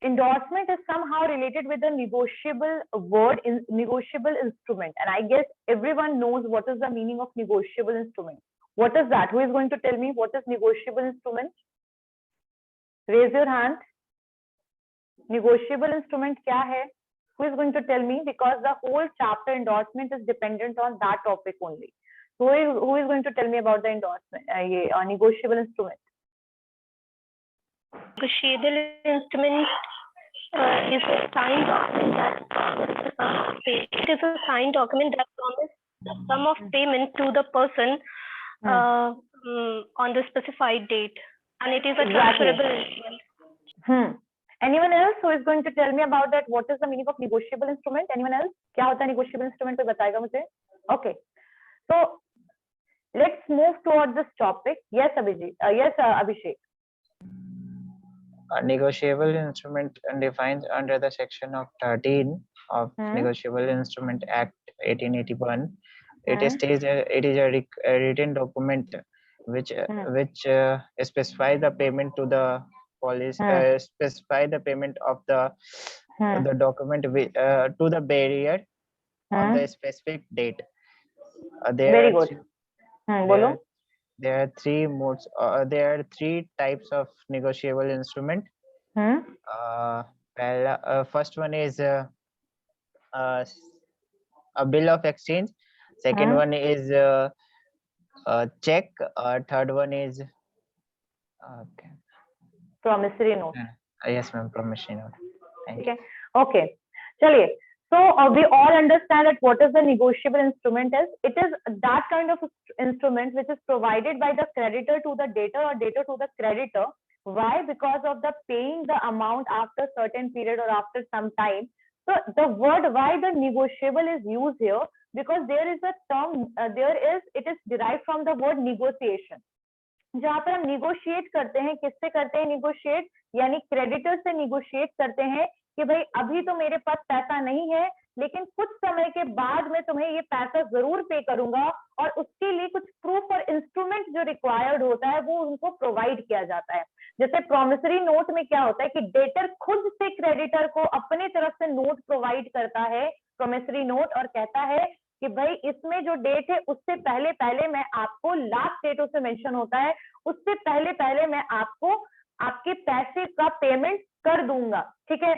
endorsement is somehow related with the negotiable word in negotiable instrument, and I guess everyone knows what is the meaning of negotiable instrument. What is that? Who is going to tell me what is negotiable instrument? Raise your hand. Negotiable instrument क्या है? Who is going to tell me? Because the whole chapter endorsement is dependent on that topic only. So who is going to tell me about the endorsement? Negotiable instrument. Negotiable instrument is a signed document that it is a signed document that promises the sum of payment to the person on the specified date, and it is a transferable instrument. Anyone else who is going to tell me about that? What is the meaning of negotiable instrument? Anyone else? क्या होता है negotiable instrument? तो बताएगा मुझे. Okay. So let's move towards this topic. Yes, Abhijit. Yes, Abhishek. A negotiable instrument defined under the section of 13 of Negotiable Instrument Act 1881. It states it is a written document which specifies the payment to the police, specify the payment of the document to the bearer on the specific date. Very good. There are three modes. There are three types of negotiable instrument. First one is a bill of exchange. Second one is a check. Third one is promissory note. Yes, ma'am. Promissory note. Okay. Okay. चलिए. So we all understand that what is the negotiable instrument is. It is that kind of instrument which is provided by the creditor to the debtor or debtor to the creditor. Why? Because of the paying the amount after certain period or after some time. So the word why the negotiable is used here, because there is a term, it is derived from the word negotiation. जहाँ पर हम negotiate करते हैं, किससे करते हैं negotiate? यानी creditor से negotiate करते हैं कि भाई अभी तो मेरे पास पैसा नहीं है, लेकिन कुछ समय के बाद मैं तुम्हें ये पैसा जरूर पे करूंगा, और उसके लिए कुछ प्रूफ और इंस्ट्रूमेंट जो रिक्वायर्ड होता है वो उनको प्रोवाइड किया जाता है. जैसे प्रोमिसरी नोट में क्या होता है कि डेटर खुद से क्रेडिटर को अपने तरफ से नोट प्रोवाइड करता है, प्रोमिसरी नोट, और कहता है कि भाई इसमें जो डेट है उससे पहले पहले मैं आपको, लास्ट डेट उसे मेंशन होता है, उससे पहले पहले मैं आपको आपके पैसे का पेमेंट कर दूंगा. ठीक है.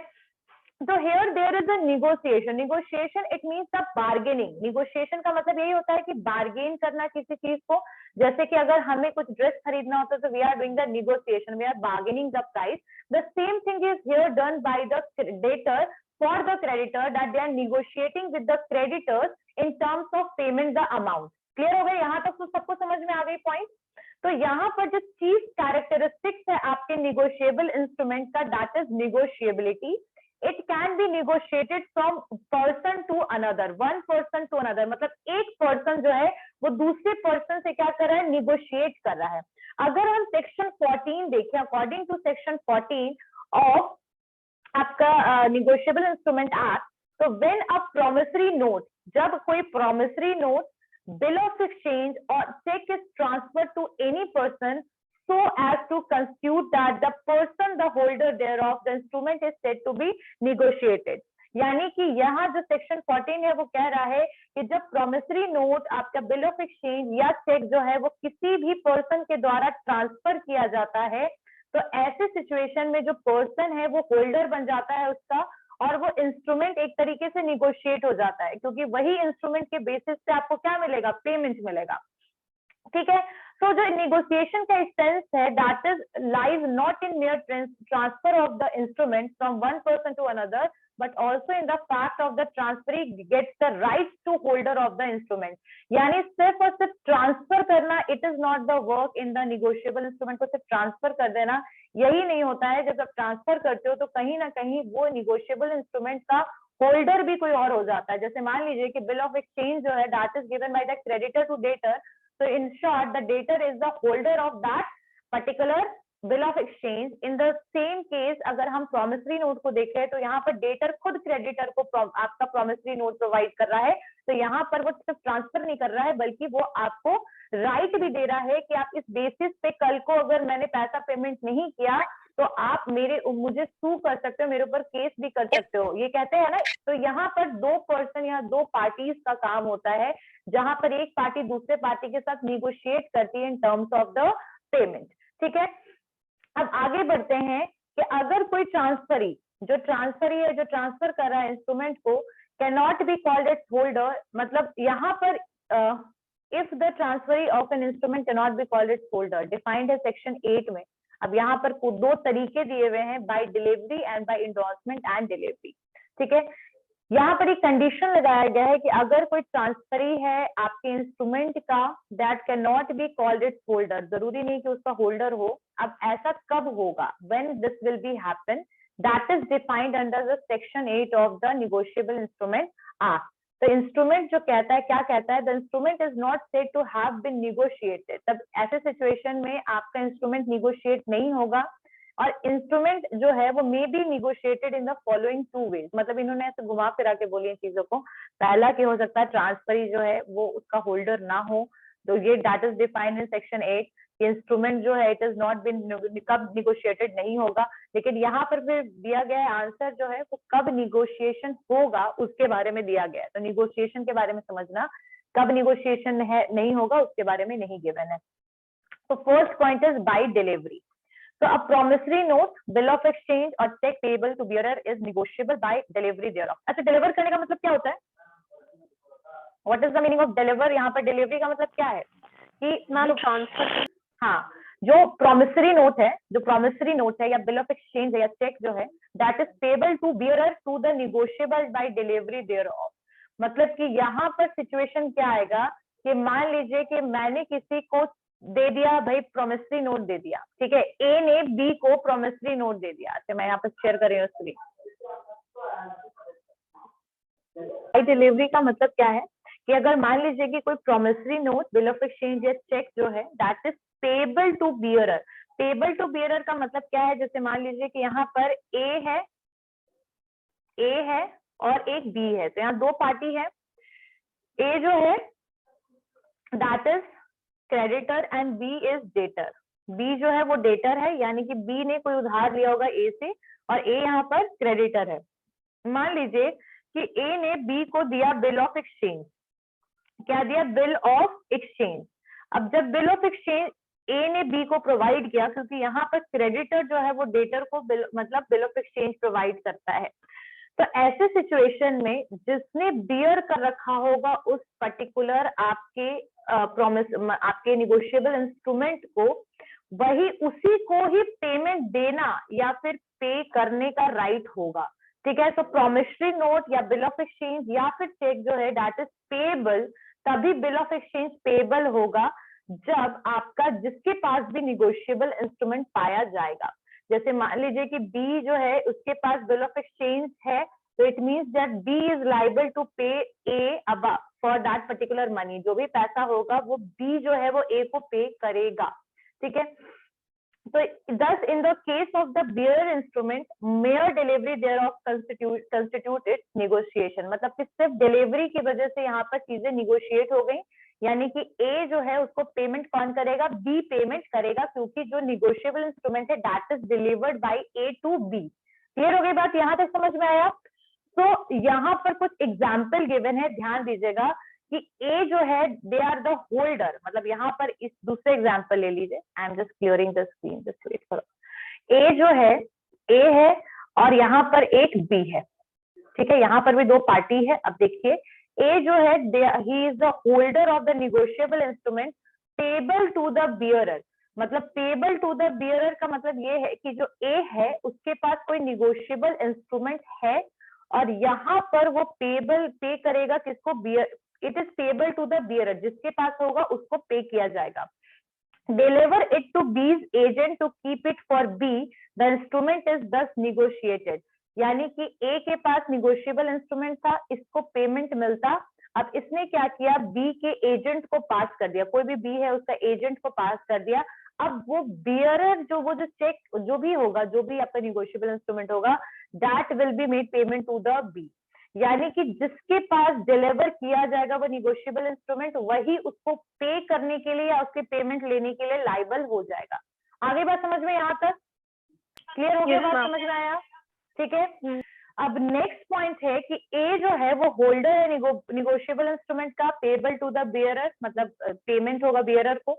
So here there is a negotiation. Negotiation it means the bargaining. Negotiation का मतलब यही होता है कि bargain करना किसी चीज को. जैसे कि अगर हमें कुछ ड्रेस खरीदना होता है तो we are doing the negotiation. We are bargaining the price. The same thing is here done by the debtor for the creditor, that they are negotiating with the creditors in terms of payment the amount. Clear हो गया? यहाँ तक तो सबको समझ में आ गई point. तो यहाँ पर जो चीज कैरेक्टरिस्टिक्स है आपके negotiable instrument का, that is negotiability. It can be negotiated from person to another, one person to another. मतलब एक person जो है वो दूसरे person से क्या कर रहा है? negotiate कर रहा है. अगर हम section 14 देखें, according to section 14 of आपका negotiable instrument act, तो when a promissory note, जब कोई promissory note, bill of exchange और check is transferred to any person so as to constitute that the person, the holder thereof, the instrument is said to be negotiated. यानी कि यहाँ जो section 14 है वो कह रहा है कि जब प्रोमिसरी नोट, आपका बिल ऑफ एक्सचेंज या चेक जो है वो किसी भी पर्सन के द्वारा ट्रांसफर किया जाता है, तो ऐसे सिचुएशन में जो पर्सन है वो होल्डर बन जाता है उसका, और वो इंस्ट्रूमेंट एक तरीके से निगोशिएट हो जाता है, क्योंकि वही इंस्ट्रूमेंट के बेसिस पे आपको क्या मिलेगा? पेमेंट मिलेगा. ठीक है. So जो negotiation का सेंस है, that is lies not in mere transfer of the instrument from one person to another, but also in the fact of the transferee gets the rights to holder of the instrument. यानी सिर्फ और सिर्फ transfer करना, it is not the work in the negotiable instrument. को सिर्फ transfer कर देना यही नहीं होता है. जब आप ट्रांसफर करते हो तो कहीं ना कहीं वो negotiable instrument का होल्डर भी कोई और हो जाता है. जैसे मान लीजिए कि बिल ऑफ एक्सचेंज जो है, that is given by the creditor to debtor. So in short, the debtor is the holder of that particular bill of exchange. In the same case, अगर हम promissory note को देखें तो यहाँ पर debtor खुद creditor को आपका promissory note provide कर रहा है. तो यहाँ पर वो सिर्फ ट्रांसफर नहीं कर रहा है, बल्कि वो आपको राइट भी दे रहा है कि आप इस बेसिस पे कल को अगर मैंने पैसा पेमेंट नहीं किया तो आप मुझे सू कर सकते हो, मेरे ऊपर केस भी कर सकते हो, ये कहते हैं ना। तो यहाँ पर दो पर्सन या दो पार्टीज का काम होता है, जहां पर एक पार्टी दूसरे पार्टी के साथ निगोशिएट करती है in terms of the payment. ठीक है, अब आगे बढ़ते हैं कि अगर कोई ट्रांसफरी जो ट्रांसफर कर रहा है इंस्ट्रूमेंट को, can not be called eight holder, मतलब यहाँ पर if the transferee of an instrument can not be called eight holder, defined है सेक्शन 8 में। अब यहाँ पर दो तरीके दिए हुए हैं, by delivery and by endorsement and delivery. ठीक है, यहाँ पर एक कंडीशन लगाया गया है कि अगर कोई ट्रांसफरी है आपके इंस्ट्रूमेंट का, that can not be called its holder, जरूरी नहीं कि उसका होल्डर हो। अब ऐसा कब होगा, when this will be happen, that is defined under the section 8 of the negotiable instrument act. तो इंस्ट्रूमेंट जो कहता है, क्या कहता है, the instrument is not said to have been negotiated. तब ऐसे सिचुएशन में आपका इंस्ट्रूमेंट निगोशिएट नहीं होगा, और इंस्ट्रूमेंट जो है वो may be negotiated in the following 2 ways. मतलब इन्होंने ऐसे घुमा फिरा के बोली चीजों को। पहला क्या हो सकता है, ट्रांसफरी जो है वो उसका होल्डर ना हो, तो ये that is defined in section 8। Instrument जो है इट इज नॉट बिन, कब निगोशिएटेड नहीं होगा। लेकिन यहाँ पर फिर दिया गया है आंसर जो है वो कब निगोशिएशन होगा उसके बारे में दिया गया है। तो निगोशिएशन के बारे में समझना, कब निगोशिएशन है नहीं होगा उसके बारे में नहीं गिवन है। तो first point is by delivery. So a promissory note, bill of exchange और check payable to bearer is negotiable by delivery thereof। अच्छा, डिलीवर करने का मतलब क्या होता है? What is the meaning of deliver? यहाँ पर डिलीवरी का मतलब क्या है कि मान लो ट्रांसफर, हाँ, जो प्रॉमिसरी नोट है या बिल ऑफ एक्सचेंज है या चेक जो है, that is payable to bearer to the negotiable by delivery thereof. मतलब कि यहाँ पर सिचुएशन क्या आएगा कि मान लीजिए कि मैंने किसी को दे दिया भाई प्रॉमिसरी नोट दे दिया, ठीक है, ए ने बी को प्रॉमिसरी नोट दे दिया। अच्छा, मैं यहाँ पर शेयर कर रही हूँ स्क्रीन। डिलीवरी का मतलब क्या है कि अगर मान लीजिए कि कोई promissory note, bill of exchange या चेक जो है, that is payable to bearer. Payable to bearer का मतलब क्या है, जैसे मान लीजिए कि यहाँ पर ए है और एक बी है, तो यहाँ दो पार्टी है। ए जो है that is creditor and B is debtor. B जो है वो डेटर है, यानी कि बी ने कोई उधार लिया होगा ए से, और ए यहाँ पर क्रेडिटर है। मान लीजिए कि ए ने बी को दिया बिल ऑफ एक्सचेंज। क्या दिया? Bill of exchange. अब जब बिल ऑफ एक्सचेंज ए ने बी को प्रोवाइड किया, क्योंकि यहाँ पर क्रेडिटर जो है वो डेटर को मतलब बिल ऑफ एक्सचेंज प्रोवाइड करता है, तो ऐसे सिचुएशन में जिसने बियर कर रखा होगा उस पर्टिकुलर आपके आपके निगोशिएबल इंस्ट्रूमेंट को, वही उसी को ही पेमेंट देना या फिर पे करने का राइट होगा। ठीक है, तो प्रॉमिसरी नोट या बिल ऑफ एक्सचेंज या फिर चेक जो है दैट इज पेएबल, तभी बिल ऑफ एक्सचेंज पेएबल होगा जब आपका जिसके पास भी निगोशिएबल इंस्ट्रूमेंट पाया जाएगा। जैसे मान लीजिए कि बी जो है उसके पास बिल ऑफ एक्सचेंज है, तो it means that B is liable to pay A above for that particular money. जो भी पैसा होगा वो बी जो है वो ए को पे करेगा। ठीक है, तो thus in the case of the bearer instrument, mere delivery thereof constitute its negotiation। मतलब कि सिर्फ डिलीवरी की वजह से यहाँ पर चीजें निगोशिएट हो गई, यानी कि ए जो है उसको पेमेंट कौन करेगा? बी पेमेंट करेगा, क्योंकि जो निगोशिएबल इंस्ट्रूमेंट है that is delivered by A to B. Clear हो गई बात? यहाँ तक समझ में आया? तो यहाँ पर कुछ एग्जाम्पल गिवन है, ध्यान दीजिएगा कि ए जो है दे आर द होल्डर। मतलब यहाँ पर इस दूसरे एग्जाम्पल ले लीजिए, I am just clearing the screen, just wait करो। ए जो है ए है और यहाँ पर एक बी है। ठीक है, यहाँ पर भी दो पार्टी है। अब देखिए ए जो है he is the holder of the negotiable instrument payable to the bearer. मतलब पेबल टू द बियरर का मतलब ये है कि जो ए है उसके पास कोई निगोशिएबल इंस्ट्रूमेंट है, और यहाँ पर वो पे करेगा किसको? Bearer. It is payable to the bearer, जिसके पास होगा उसको पे किया जाएगा। Deliver it to B's agent to keep it for B, the instrument is thus negotiated. यानी कि ए के पास निगोशिएबल इंस्ट्रूमेंट था, इसको पेमेंट मिलता। अब इसने क्या किया? बी के एजेंट को पास कर दिया, कोई भी बी है उसका एजेंट को पास कर दिया। अब वो बियरर जो चेक जो भी होगा, जो भी आपका निगोशिएबल इंस्ट्रूमेंट होगा, that will be made payment to the B. यानी कि जिसके पास डिलीवर किया जाएगा वो निगोशिएबल इंस्ट्रूमेंट, वही उसको पे करने के लिए या उसके पेमेंट लेने के लिए लाइबल हो जाएगा। आगे बात समझ में यहाँ तक? क्लियर हो गया? Yes, बात ma'am. समझ में आया? ठीक है। अब नेक्स्ट पॉइंट है कि ए जो है वो होल्डर है निगोशिएबल इंस्ट्रूमेंट का, पेबल टू द बियरर, मतलब पेमेंट होगा बियरर को,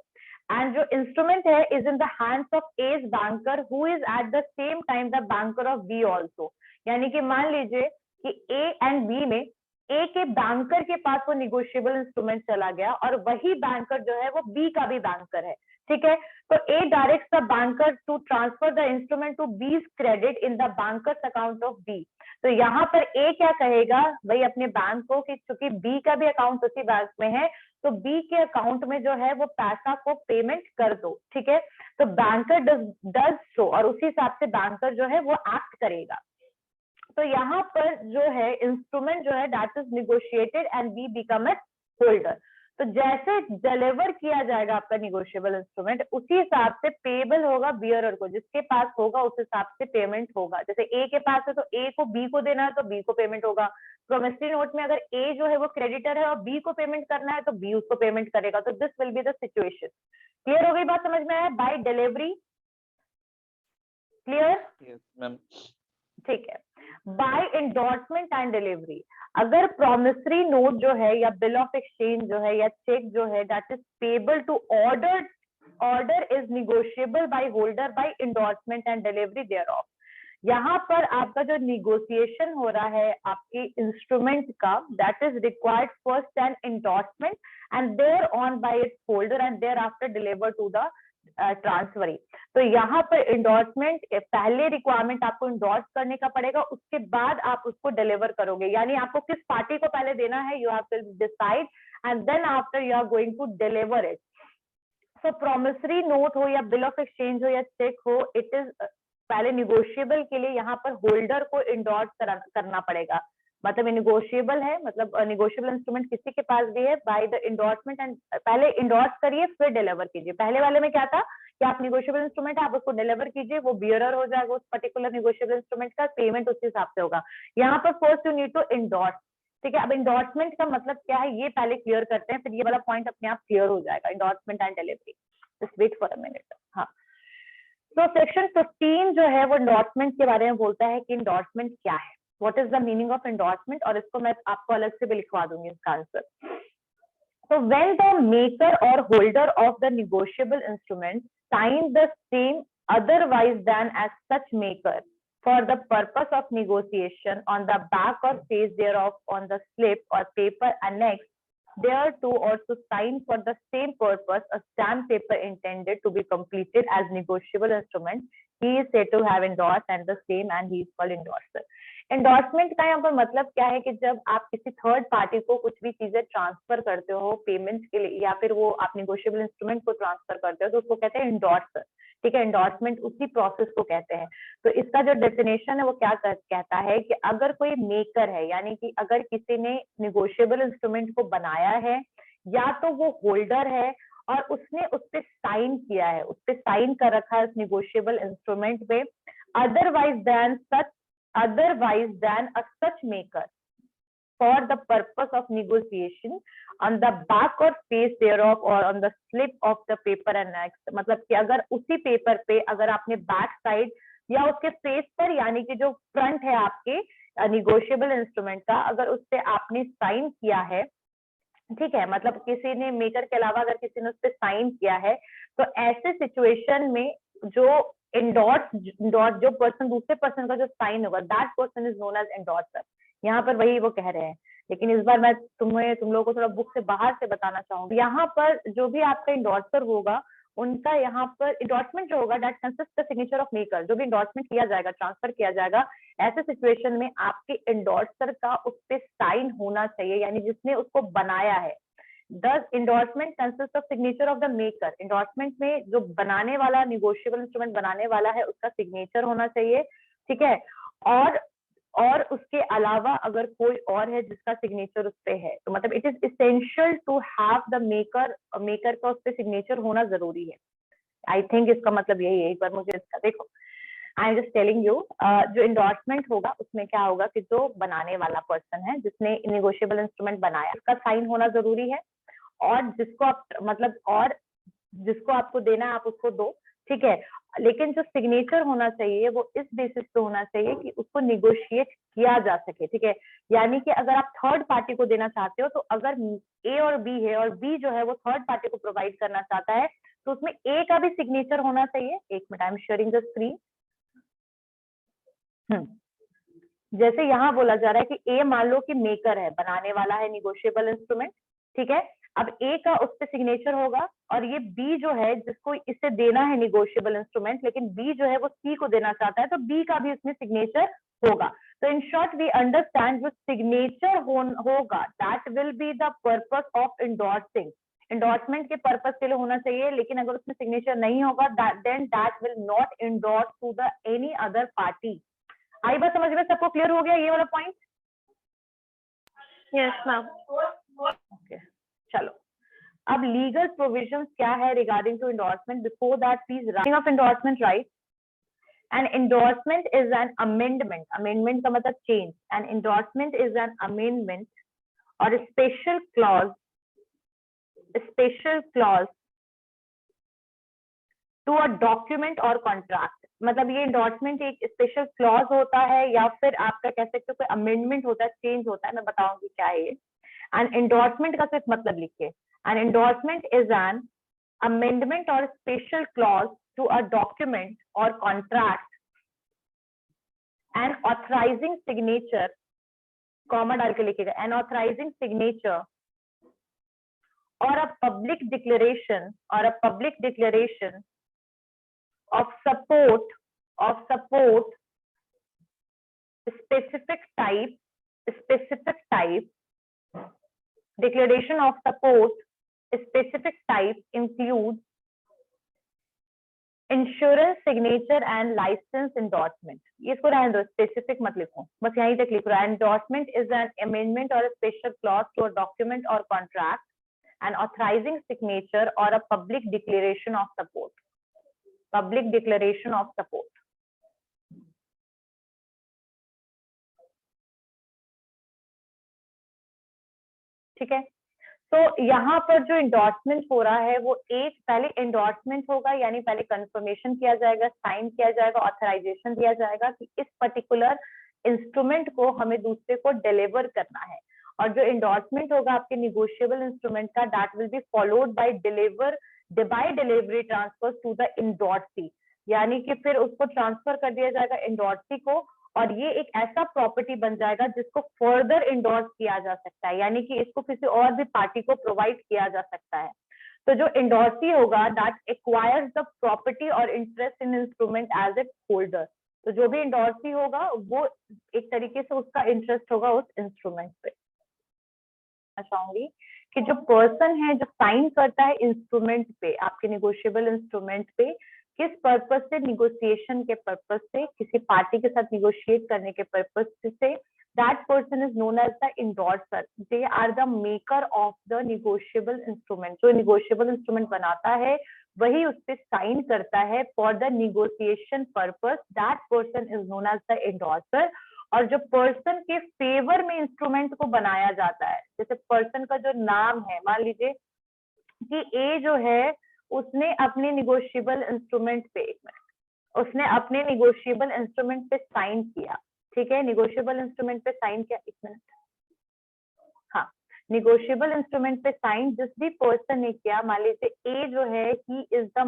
एंड जो इंस्ट्रूमेंट है is in the hands of A's banker who is at the same time the banker of B also. यानी कि मान लीजिए कि ए एंड बी में ए के बैंकर के पास वो निगोशिएबल इंस्ट्रूमेंट चला गया और वही बैंकर जो है वो बी का भी बैंकर है, ठीक है। तो A directs the banker to transfer the instrument to B's credit in the banker's account of B. तो यहाँ पर ए क्या कहेगा भाई अपने बैंक को कि चूंकि बी का भी अकाउंट उसी बैंक में है तो बी के अकाउंट में जो है वो पैसा को पेमेंट कर दो, ठीक है। तो बैंकर डज सो, और उसी हिसाब से बैंकर जो है वो एक्ट करेगा। तो यहाँ पर जो है इंस्ट्रूमेंट जो है that is negotiated and B become a holder. तो जैसे डिलीवर किया जाएगा आपका निगोशिएबल इंस्ट्रूमेंट उसी हिसाब से पेबल होगा बियरर को, जिसके पास होगा उस हिसाब से पेमेंट होगा। जैसे ए के पास है तो ए को बी को देना है तो बी को पेमेंट होगा। प्रोमिसरी नोट में अगर ए जो है वो क्रेडिटर है और बी को पेमेंट करना है तो बी उसको पेमेंट करेगा। तो this will be the situation. Clear हो गई बात? समझ में आया? By delivery, clear? Yes, ma'am. ठीक है। बाय इंडोर्समेंट एंड डिलीवरी, अगर प्रोमिसरी नोट जो है या बिल ऑफ एक्सचेंज जो है या चेक जो है that is payable to order is negotiable by holder by endorsement and delivery thereof. यहाँ पर आपका जो निगोशिएशन हो रहा है आपके इंस्ट्रूमेंट का that is required first an endorsement and thereon by its holder and thereafter deliver to the transferee. तो यहाँ पर इंडोर्समेंट पहले रिक्वायरमेंट आपको इंडोर्स करने का पड़ेगा, उसके बाद आप उसको डिलीवर करोगे। यानी आपको किस पार्टी को पहले देना है you have to decide and then after you are going to deliver it. So promissory note हो या बिल ऑफ एक्सचेंज हो या चेक हो, इट इज पहले निगोशिएबल के लिए यहाँ पर होल्डर को इंडोर्स करना पड़ेगा। मतलब निगोशिएबल है, मतलब निगोशिएबल इंस्ट्रूमेंट किसी के पास भी है बाय द इंडोर्समेंट एंड पहले इंडोर्स करिए फिर डिलीवर कीजिए। पहले वाले में क्या था कि आप निगोशिएबल इंस्ट्रूमेंट आप उसको डिलीवर कीजिए, वो बियरर हो जाएगा उस पर्टिकुलर निगोशिएबल इंस्ट्रूमेंट का, पेमेंट उस हिसाब से होगा। यहाँ पर first you need to endorse, ठीक है। अब इंडोर्समेंट का मतलब क्या है ये पहले क्लियर करते हैं, फिर ये वाला पॉइंट अपने आप क्लियर हो जाएगा। Endorsement and delivery, just wait for a minute. हाँ, तो सेक्शन 15 जो है वो इंडोर्समेंट के बारे में बोलता है कि इंडोर्समेंट क्या है, what is the meaning of endorsement, और इसको मैं आपको अलग से भी लिखवा दूंगी इसका answer. So when the maker or holder of the negotiable instrument sign the same otherwise than as such maker for the purpose of negotiation on the back or face thereof on the slip or paper annexed thereto or to sign for the same purpose a stamp paper intended to be completed as negotiable instrument, he is said to have endorsed and the same and he is called endorser. Endorsement का यहाँ पर मतलब क्या है कि जब आप किसी थर्ड पार्टी को कुछ भी चीजें ट्रांसफर करते हो पेमेंट के लिए या फिर वो आप निगोशिएबल इंस्ट्रूमेंट को ट्रांसफर करते हो तो उसको कहते हैं एंडोर्सर, ठीक है। एंडोर्समेंट उसी प्रोसेस को कहते हैं। तो इसका जो डेफिनेशन है वो क्या कहता है कि अगर कोई मेकर है यानी कि अगर किसी ने निगोशिएबल इंस्ट्रूमेंट को बनाया है या तो वो होल्डर है और उसने उस पर साइन किया है, उस पर साइन कर रखा है उस निगोशिएबल इंस्ट्रूमेंट पे, otherwise than a such maker for the purpose of negotiation on the back or face thereof or on the slip of the paper annexed। मतलब कि अगर उसी पेपर पे अगर आपने बैक साइड या उसके फेस पर यानी कि जो फ्रंट है आपके निगोशिएबल इंस्ट्रूमेंट का अगर उस पे आपने साइन किया है, ठीक है, मतलब किसी ने मेकर के अलावा अगर किसी ने उस पर साइन किया है तो ऐसे सिचुएशन में जो एंडोर्स जो पर्सन दूसरे पर्सन का जो साइन होगा that person is known as endorser. यहाँ पर वही वो कह रहे हैं, लेकिन इस बार मैं तुम लोगों को थोड़ा बुक से बाहर से बताना चाहूंगी। यहाँ पर जो भी आपका एंडोर्सर होगा उनका यहाँ पर एंडोर्समेंट जो होगा that consist the signature of maker. जो भी एंडोर्समेंट किया जाएगा ट्रांसफर किया जाएगा ऐसे सिचुएशन में आपके एंडोर्सर का उस पर साइन होना चाहिए, यानी जिसने उसको बनाया है। Does endorsement consist of signature of the maker? endorsement में जो बनाने वाला निगोशिएबल इंस्ट्रूमेंट बनाने वाला है उसका सिग्नेचर होना चाहिए, ठीक है। और उसके अलावा अगर कोई और है जिसका सिग्नेचर उस पे है तो मतलब it is essential to have the maker का उस पे सिग्नेचर होना जरूरी है। आई थिंक इसका मतलब यही है। एक बार मुझे इसका देखो, आई एम जस्ट टेलिंग यू, जो इंडोर्समेंट होगा उसमें क्या होगा कि जो बनाने वाला पर्सन है जिसने निगोशिएबल इंस्ट्रूमेंट बनाया उसका साइन होना जरूरी है और जिसको आप मतलब और जिसको आपको देना है आप उसको दो, ठीक है। लेकिन जो सिग्नेचर होना चाहिए वो इस बेसिस पे होना चाहिए कि उसको निगोशिएट किया जा सके, ठीक है। यानी कि अगर आप थर्ड पार्टी को देना चाहते हो, तो अगर ए और बी है और बी जो है वो थर्ड पार्टी को प्रोवाइड करना चाहता है, तो उसमें ए का भी सिग्नेचर होना चाहिए। एक minute, I am sharing the screen. जैसे यहाँ बोला जा रहा है कि ए मान लो कि मेकर है, बनाने वाला है निगोशिएबल इंस्ट्रूमेंट, ठीक है। अब ए का उस पर सिग्नेचर होगा, और ये बी जो है जिसको इसे देना है निगोशिएबल इंस्ट्रूमेंट, लेकिन बी जो है वो सी को देना चाहता है, तो बी का भी उसमें सिग्नेचर होगा। तो इन शॉर्ट वी अंडरस्टैंड जो सिग्नेचर होगा that will be the purpose of endorsing. Endorsement के पर्पस के लिए होना चाहिए, लेकिन अगर उसमें सिग्नेचर नहीं होगा then that will not endorse to the any other party. आई बात समझ में? सबको क्लियर हो गया ये वाला पॉइंट? Yes ma'am. ओके, चलो अब लीगल प्रोविजंस क्या है regarding to endorsement. Before that please writing of endorsement right. An endorsement is an amendment, amendment का मतलब change. An endorsement is an amendment और special clause to a document और contract. मतलब ये एंडोर्समेंट एक special clause होता है, या फिर आपका कह सकते हो कोई अमेंडमेंट होता है, चेंज होता है। मैं बताऊंगी क्या है ये। एन एंडोर्समेंट का सिर्फ मतलब लिखिए। An endorsement is an amendment और special clause to a document और contract and authorising signature, comma डाल के लिखिएगा, एन ऑथराइजिंग सिग्नेचर और a public declaration of support specific type declaration of support specific type includes insurance signature and licence endorsement. ये इसको रहने दो, specific मत लिखो, बस यहीं तक लिख रहा है। एंडोर्समेंट इज एन अमेंडमेंट और special clause to a document और कॉन्ट्रैक्ट एंड ऑथराइजिंग सिग्नेचर और a public declaration of support, ठीक है। तो यहाँ पर जो इंडोर्समेंट हो रहा है वो एक पहले इंडोर्समेंट होगा, यानी पहले कंफर्मेशन किया जाएगा, साइन किया जाएगा, ऑथराइजेशन दिया जाएगा कि इस पर्टिकुलर इंस्ट्रूमेंट को हमें दूसरे को डिलीवर करना है। और जो इंडोर्समेंट होगा आपके निगोशिएबल इंस्ट्रूमेंट का, that will be followed by delivery transfer to the endorsee, यानी कि फिर उसको ट्रांसफर कर दिया जाएगा इंडोर्सी को, और ये एक ऐसा प्रॉपर्टी बन जाएगा जिसको फर्दर इंडोर्स किया जा सकता है, यानी कि इसको किसी और भी पार्टी को प्रोवाइड किया जा सकता है। तो जो इंडोर्सी होगा दैट एक्वायर्स द प्रॉपर्टी और interest in instrument as a holder. तो जो भी इंडोर्सी होगा वो एक तरीके से उसका इंटरेस्ट होगा उस इंस्ट्रूमेंट पे। मैं चाहूंगी कि जो पर्सन है जो साइन करता है इंस्ट्रूमेंट पे, आपके निगोशिएबल इंस्ट्रूमेंट पे, किस पर्पस से, निगोशिएशन के पर्पस से, किसी पार्टी के साथ निगोशिएट करने के पर्पस से, that person is known as the endorser. They are the maker of the negotiable instrument. जो निगोशिएबल इंस्ट्रूमेंट बनाता है वही उस पर साइन करता है for the negotiation purpose, that person is known as the endorser. और जो पर्सन के फेवर में इंस्ट्रूमेंट को बनाया जाता है, जैसे पर्सन का जो नाम है, मान लीजिए कि ए जो है उसने अपने निगोशिएबल इंस्ट्रूमेंट पे, उसने अपने निगोशिएबल इंस्ट्रूमेंट पे साइन किया, ठीक है, निगोशिएबल इंस्ट्रूमेंट पे साइन किया, एक मिनट, हाँ, निगोशिएबल इंस्ट्रूमेंट पे साइन जिस भी पर्सन ने किया, मान लीजिए ए जो है he is the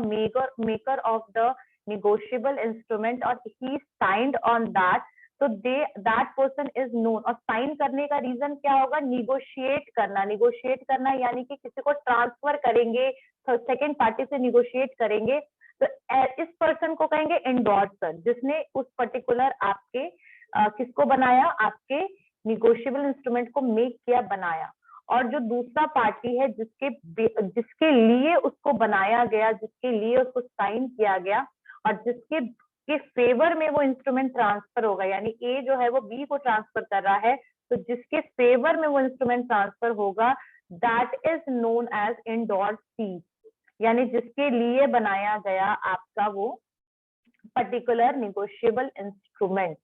maker of the negotiable instrument और ही साइंड ऑन दैट, तो दैट पर्सन इज नोन। और साइन करने का रीजन क्या होगा, निगोशिएट करना यानी कि किसी को ट्रांसफर करेंगे, तो सेकेंड पार्टी से निगोशिएट करेंगे, तो इस पर्सन को कहेंगे एंडोर्सर, जिसने उस पर्टिकुलर आपके किसको बनाया, आपके निगोशिएबल इंस्ट्रूमेंट को मेक किया, बनाया। और जो दूसरा पार्टी है जिसके लिए उसको बनाया गया, जिसके लिए उसको साइन किया गया और जिसके फेवर में वो इंस्ट्रूमेंट ट्रांसफर होगा, यानी ए जो है वो बी को ट्रांसफर कर रहा है, तो जिसके फेवर में वो इंस्ट्रूमेंट ट्रांसफर होगा that is known as endorsee, यानी जिसके लिए बनाया गया आपका वो पर्टिकुलर निगोशिएबल इंस्ट्रूमेंट।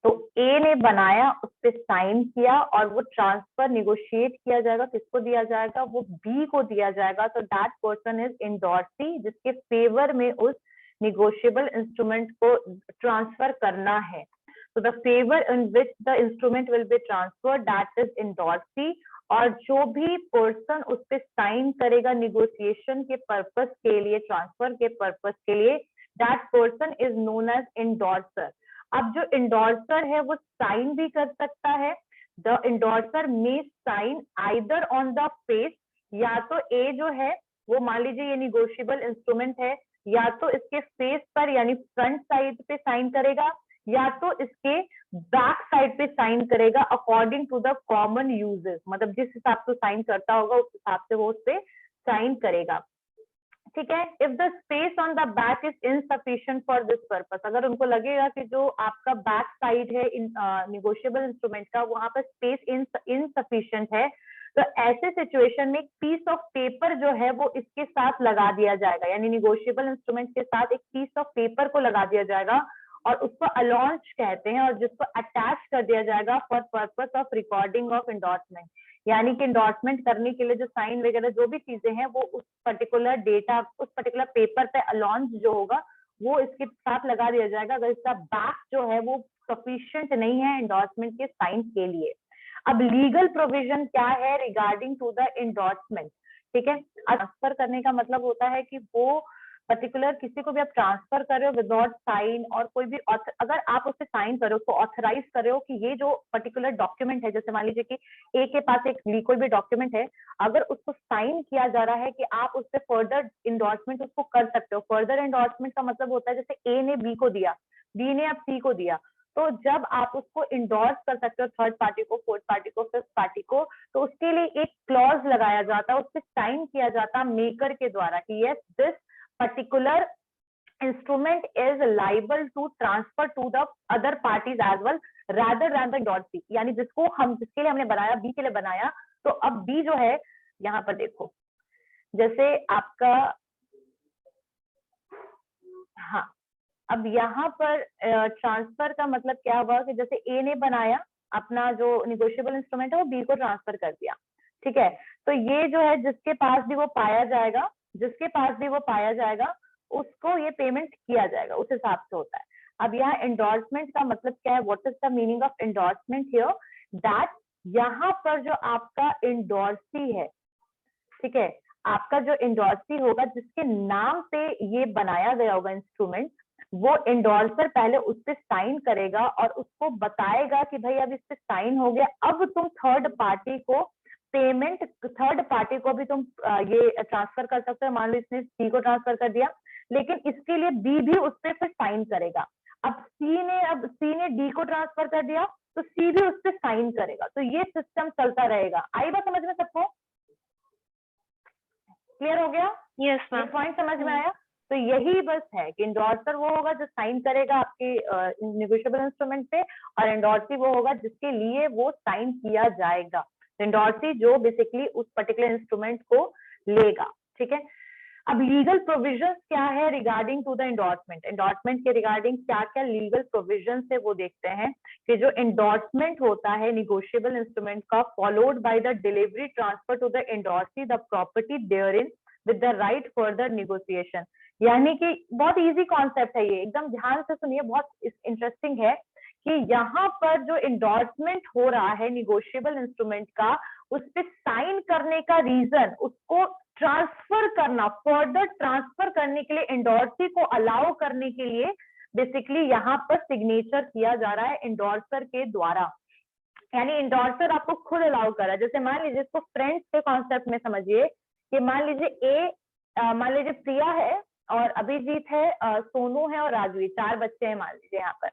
तो ए ने बनाया, उस पर साइन किया और वो ट्रांसफर निगोशिएट किया जाएगा, किसको दिया जाएगा, वो बी को दिया जाएगा। तो दैट पर्सन इज इंडोर्सी, जिसके फेवर में उस निगोशिएबल इंस्ट्रूमेंट को ट्रांसफर करना है। तो the favour in which the instrument will be transferred that is endorsee, और जो भी पर्सन उस पे साइन करेगा निगोशिएशन के पर्पस के लिए, ट्रांसफर के पर्पस के लिए, that person is known as endorser. अब जो इंडोर्सर है वो साइन भी कर सकता है। The endorser may sign either on the face, या तो ए जो है वो मान लीजिए ये निगोशिएबल इंस्ट्रूमेंट है, या तो इसके फेस पर यानी फ्रंट साइड पे साइन करेगा, या तो इसके बैक साइड पे साइन करेगा, according to the common uses. मतलब जिस हिसाब से साइन करता होगा उस हिसाब से वो उस पे साइन करेगा। ठीक है। If the space on the back is insufficient for this purpose, अगर उनको लगेगा कि जो आपका बैक साइड है निगोशिएबल इंस्ट्रूमेंट का, वहां पर स्पेस इनसफिशिएंट है, तो ऐसे सिचुएशन में एक पीस ऑफ पेपर जो है वो इसके साथ लगा दिया जाएगा, यानी निगोशिएबल इंस्ट्रूमेंट के साथ एक पीस ऑफ पेपर को लगा दिया जाएगा, और उसको अलॉन्च कहते हैं, और जिसको अटैच कर दिया जाएगा for purpose of recording of endorsement. यानी कि इंडोर्समेंट करने के लिए जो साइन वगैरह जो भी चीजें हैं वो उस पर्टिकुलर डेटा, उस पर्टिकुलर पेपर पे अलॉन्च जो होगा वो इसके साथ लगा दिया जाएगा, अगर इसका बैक जो है वो सफिशिएंट नहीं है इंडोर्समेंट के साइन के लिए। अब लीगल प्रोविजन क्या है रिगार्डिंग टू द इंडोर्समेंट? ठीक है। ट्रांसफर करने का मतलब होता है कि वो पर्टिकुलर किसी को भी आप ट्रांसफर कर रहे हो विदाउट साइन, और कोई भी अगर आप उससे साइन कर रहे हो, उसको ऑथराइज कर रहे हो कि ये जो पर्टिकुलर डॉक्यूमेंट है, जैसे मान लीजिए कि ए के पास एक कोई भी डॉक्यूमेंट है, अगर उसको साइन किया जा रहा है कि आप उससे फर्दर इंडोर्समेंट उसको कर सकते हो। फर्दर इंडोर्समेंट का मतलब होता है जैसे ए ने बी को दिया, बी ने अब सी को दिया, तो जब आप उसको इंडोर्स कर सकते हो थर्ड पार्टी को, फोर्थ पार्टी को, फिफ्थ पार्टी को, तो उसके लिए एक क्लॉज लगाया जाता है, उससे साइन किया जाता है मेकर के द्वारा कि yes this particular instrument is liable to transfer to the other parties as well rather than the endorsee। यानी जिसके लिए हमने बनाया, बी के लिए बनाया, तो अब बी जो है यहाँ पर देखो, जैसे आपका, हाँ, अब यहाँ पर ट्रांसफर का मतलब क्या हुआ कि जैसे ए ने बनाया अपना जो निगोशिएबल इंस्ट्रूमेंट है वो बी को ट्रांसफर कर दिया। ठीक है। तो ये जो है जिसके पास भी वो पाया जाएगा, जिसके पास भी वो पाया जाएगा उसको ये पेमेंट किया जाएगा, उस हिसाब से होता है। अब यहाँ एंडोर्समेंट का मतलब क्या है? What is the meaning of endorsement here? That यहाँ पर जो आपका एंडोर्सी है, ठीक है, आपका जो एंडोर्सी होगा जिसके नाम पे ये बनाया गया होगा इंस्ट्रूमेंट, वो एंडोर्सर पहले उस पे साइन करेगा और उसको बताएगा कि भाई अब इस पे साइन हो गया, अब तुम थर्ड पार्टी को पेमेंट, थर्ड पार्टी को भी तुम ये ट्रांसफर कर सकते हो। मान लो इसने सी को ट्रांसफर कर दिया, लेकिन इसके लिए बी भी उस पे फिर साइन करेगा। अब सी ने डी को ट्रांसफर कर दिया, तो सी भी उस पे साइन करेगा। तो ये सिस्टम चलता रहेगा। आई बात समझ में सबको? क्लियर हो गया? Yes ma'am. पॉइंट समझ में आया? तो यही बस है कि इंडोर्सर वो होगा जो साइन करेगा आपके निगोशिएबल इंस्ट्रूमेंट पे, और एंडोर्सी वो होगा जिसके लिए वो साइन किया जाएगा। एंडोर्सी जो बेसिकली उस पर्टिकुलर इंस्ट्रूमेंट को लेगा। ठीक है। अब लीगल प्रोविजंस क्या है regarding to the endorsement? Endorsement के रिगार्डिंग क्या क्या लीगल प्रोविजंस है वो देखते हैं कि जो एंडोर्समेंट होता है निगोशिएबल इंस्ट्रूमेंट का, followed by the delivery transfer to the endorsee the property therein with the right further negotiation. यानी कि बहुत इजी कॉन्सेप्ट है ये, एकदम ध्यान से सुनिए, बहुत इंटरेस्टिंग है कि यहाँ पर जो एंडोर्समेंट हो रहा है निगोशिएबल इंस्ट्रूमेंट का, उस पर साइन करने का रीजन उसको ट्रांसफर करना, फर्दर ट्रांसफर करने के लिए, एंडोर्सी को अलाउ करने के लिए बेसिकली यहाँ पर सिग्नेचर किया जा रहा है एंडोर्सर के द्वारा। यानी एंडोर्सर आपको खुद अलाउ कर रहा है। जैसे मान लीजिए, इसको फ्रेंड्स के कॉन्सेप्ट में समझिए कि मान लीजिए मान लीजिए प्रिया है और अभिजीत है, सोनू है और राजवी, 4 बच्चे हैं मान लीजिए यहाँ पर।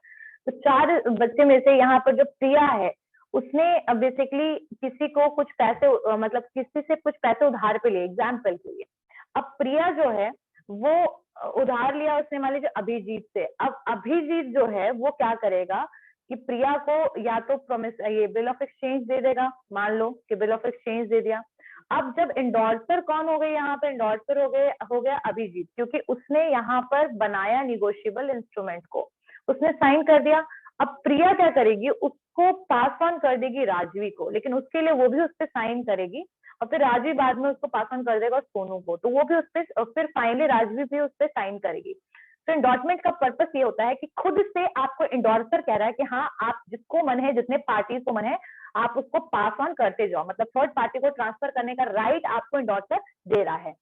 तो 4 बच्चे में से यहाँ पर जो प्रिया है उसने बेसिकली किसी को कुछ पैसे, मतलब किसी से कुछ पैसे उधार पे लिए, एग्जाम्पल के लिए। अब प्रिया जो है वो उधार लिया उसने मान लीजिए अभिजीत से। अब अभिजीत जो है वो क्या करेगा कि प्रिया को या तो प्रॉमिस, ये बिल ऑफ एक्सचेंज दे देगा, मान लो कि बिल ऑफ एक्सचेंज दे दिया। अब जब एंडोर्सर कौन हो गए यहाँ पर? एंडोर्सर हो गया अभिजीत, क्योंकि उसने यहाँ पर बनाया निगोशिएबल इंस्ट्रूमेंट को, उसने साइन कर दिया। अब प्रिया क्या करेगी? उसको पास ऑन कर देगी राजवी को, लेकिन उसके लिए वो भी उस पर साइन करेगी, और फिर राजवी बाद में उसको पास ऑन कर देगा सोनू को, तो वो भी उस पर, फिर फाइनली राजवी भी उस पर साइन करेगी। तो एंडोर्समेंट का पर्पस ये होता है कि खुद से आपको एंडोर्सर कह रहा है कि हाँ आप जिसको मन है, जितने पार्टीज को मन है, आप उसको पास ऑन करते जाओ, मतलब थर्ड पार्टी को ट्रांसफर करने का राइट आपको एंडोर्सर दे रहा है।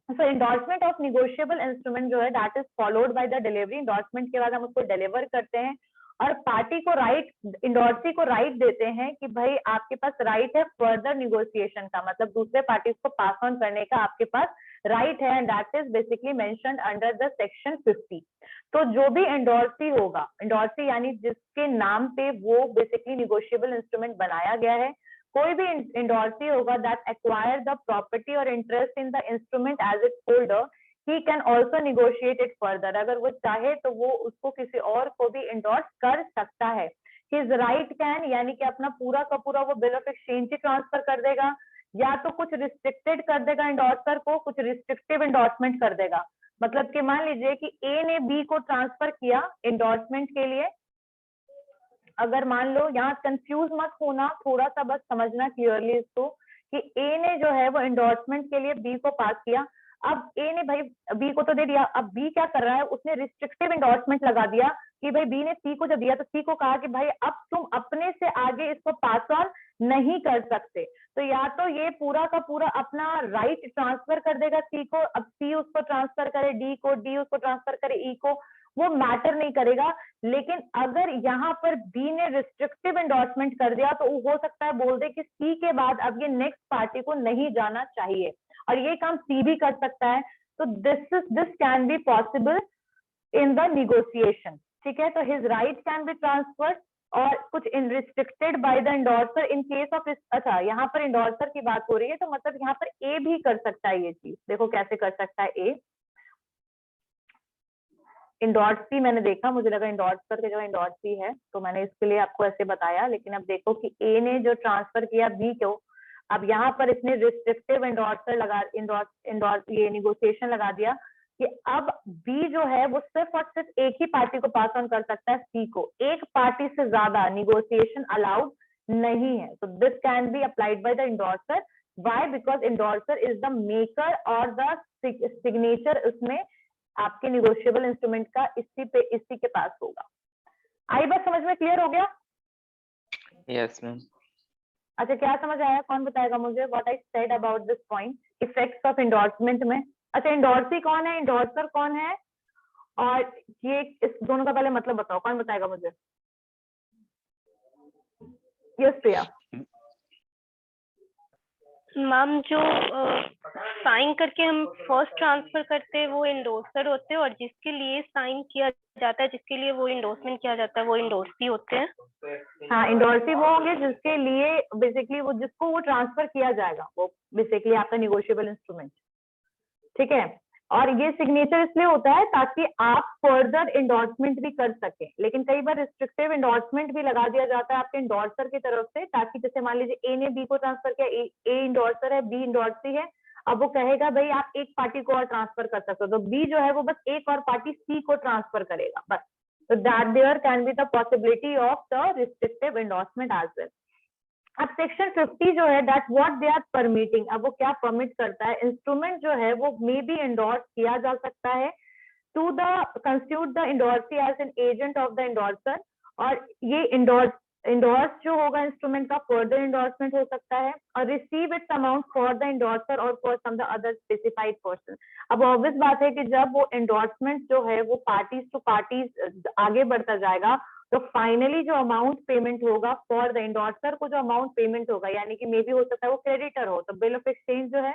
सो एंडोर्समेंट ऑफ निगोशिएबल इंस्ट्रूमेंट जो है that is followed by the delivery. Endorsement के बाद हम उसको डिलीवर करते हैं और पार्टी को राइट, इंडोर्सी को राइट देते हैं कि भाई आपके पास राइट है फर्दर निगोशिएशन का, मतलब दूसरे पार्टीज को पास ऑन करने का आपके पास राइट है, and that is basically mentioned under the section 50। तो जो भी एंडोर्सी होगा, एंडोर्सी यानी जिसके नाम पे वो बेसिकली निगोशिएबल इंस्ट्रूमेंट बनाया गया है, कोई भी एंडोर्सी होगा दैट एक्वायर द प्रॉपर्टी और interest in the instrument as it holder, he can also negotiate it further. अगर वो चाहे तो वो उसको किसी और को भी इंडोर्स कर सकता है। हिज राइट कैन यानी कि अपना पूरा का पूरा वो bill of exchange he transfer कर देगा, या तो कुछ रिस्ट्रिक्टेड कर देगा एंडोर्सर को, कुछ रिस्ट्रिक्टिव एंडोर्समेंट कर देगा। मतलब कि मान लीजिए कि ए ने बी को ट्रांसफर किया एंडोर्समेंट के लिए, अगर मान लो, यहाँ कंफ्यूज मत होना, थोड़ा सा बस समझना क्लियरली इसको, कि ए ने जो है वो एंडोर्समेंट के लिए बी को पास किया। अब ए ने भाई बी को तो दे दिया, अब बी क्या कर रहा है, उसने रिस्ट्रिक्टिव एंडोर्समेंट लगा दिया कि भाई बी ने सी को जब दिया तो सी को कहा कि भाई अब तुम अपने से आगे इसको पास ऑन नहीं कर सकते। तो या तो ये पूरा का पूरा अपना राइट ट्रांसफर कर देगा सी को, अब सी उसको ट्रांसफर करे डी को, डी उसको ट्रांसफर करे ई को, वो मैटर नहीं करेगा। लेकिन अगर यहाँ पर बी ने रिस्ट्रिक्टिव एंडोर्समेंट कर दिया तो हो सकता है बोल दे कि सी के बाद अब ये नेक्स्ट पार्टी को नहीं जाना चाहिए, और ये काम सी भी कर सकता है। तो this can be possible in the negotiation, ठीक है। तो his right can be transferred और कुछ restricted by the endorser in case of, अच्छा यहाँ पर एंडोर्सर की बात हो रही है, तो मतलब यहाँ पर ए भी कर सकता है ये चीज। देखो कैसे कर सकता है ए, इंडोर्सी मैंने देखा, मुझे लगा इंडोर्सर के जो इंडोर्सी है, तो मैंने इसके लिए आपको ऐसे बताया। लेकिन अब देखो कि ए ने जो ट्रांसफर किया बी को, अब यहाँ पर इसने रिस्ट्रिक्टिव एंडोर्सर लगा, ये निगोशिएशन लगा दिया कि अब बी जो है वो सिर्फ और सिर्फ एक ही पार्टी को पास ऑन कर सकता है सी को, एक पार्टी से ज्यादा निगोशिएशन अलाउड नहीं है। तो this can be applied by the endorser. Why? Because endorser is the maker और द सिग्नेचर उसमें आपके निगोशिएबल इंस्ट्रूमेंट का इसी के पास होगा। आई बात समझ में क्लियर हो गया? Yes ma'am. अच्छा, क्या समझ आया? कौन बताएगा मुझे what I said about this point, effects of endorsement में। अच्छा, एंडोर्सी कौन है, एंडोर्सर कौन है, और ये इस दोनों का पहले मतलब बताओ, कौन बताएगा मुझे? यस प्रिया। मैम, जो साइन करके हम फर्स्ट ट्रांसफर करते हैं वो एंडोर्सर होते हैं, और जिसके लिए साइन किया जाता है, जिसके लिए वो एंडोर्समेंट किया जाता है, वो एंडोर्सी होते हैं। हाँ, एंडोर्सी वो होंगे जिसके लिए बेसिकली वो जिसको वो ट्रांसफर किया जाएगा, वो बेसिकली आपका निगोशिएबल इंस्ट्रूमेंट, ठीक है। और ये सिग्नेचर इसलिए होता है ताकि आप फर्दर एंडोर्समेंट भी कर सके। लेकिन कई बार रिस्ट्रिक्टिव एंडोर्समेंट भी लगा दिया जाता है आपके एंडोर्सर की तरफ से, ताकि जैसे मान लीजिए ए ने बी को ट्रांसफर किया, ए एंडोर्सर है, बी एंडोर्सी है, अब वो कहेगा भाई आप एक पार्टी को और ट्रांसफर कर सकते हो, तो बी जो है वो बस एक और पार्टी सी को ट्रांसफर करेगा बस। तो that there can be the possibility of the restrictive endorsement as well. अब सेक्शन 50 जो है that what they are permitting, अब वो क्या परमिट करता है, इंस्ट्रूमेंट जो है वो मे बी एंडोर्स किया जा सकता है to the constitute the endorsee as an agent of the endorser, और ये एंडोर्स जो होगा इंस्ट्रूमेंट का फर्दर एंडोर्समेंट हो सकता है, और receive its amount for the endorser or for some the other specified person. अब ऑब्वियस बात है कि जब वो एंडोर्समेंट जो है वो पार्टीज टू पार्टीज आगे बढ़ता जाएगा, तो फाइनली जो अमाउंट पेमेंट होगा फॉर द एंडोर्सर को, जो अमाउंट पेमेंट होगा, यानी कि मे बी हो सकता है वो क्रेडिटर हो, तो बिल ऑफ एक्सचेंज जो है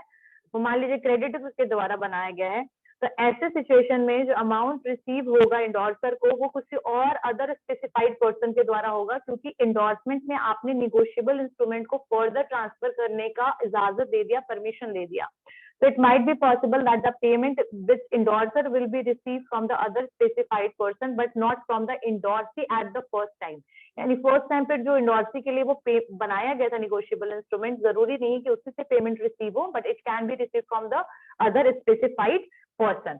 वो मान लीजिए क्रेडिटर के द्वारा बनाया गया है, तो ऐसे सिचुएशन में जो अमाउंट रिसीव होगा एंडोर्सर को वो किसी और अदर स्पेसिफाइड पर्सन के द्वारा होगा, क्योंकि एंडोर्समेंट में आपने निगोशिएबल इंस्ट्रूमेंट को फर्दर ट्रांसफर करने का इजाजत दे दिया, परमिशन दे दिया। So it might be possible that the payment which endorser will be received from the other specified person, but not from the endorsee at the first time. यानी first time पे जो endorsee के लिए वो बनाया गया था निगोशिएबल इंस्ट्रूमेंट, जरूरी नहीं कि उसी से पेमेंट रिसीव हो, but it can B receive from the other specified person.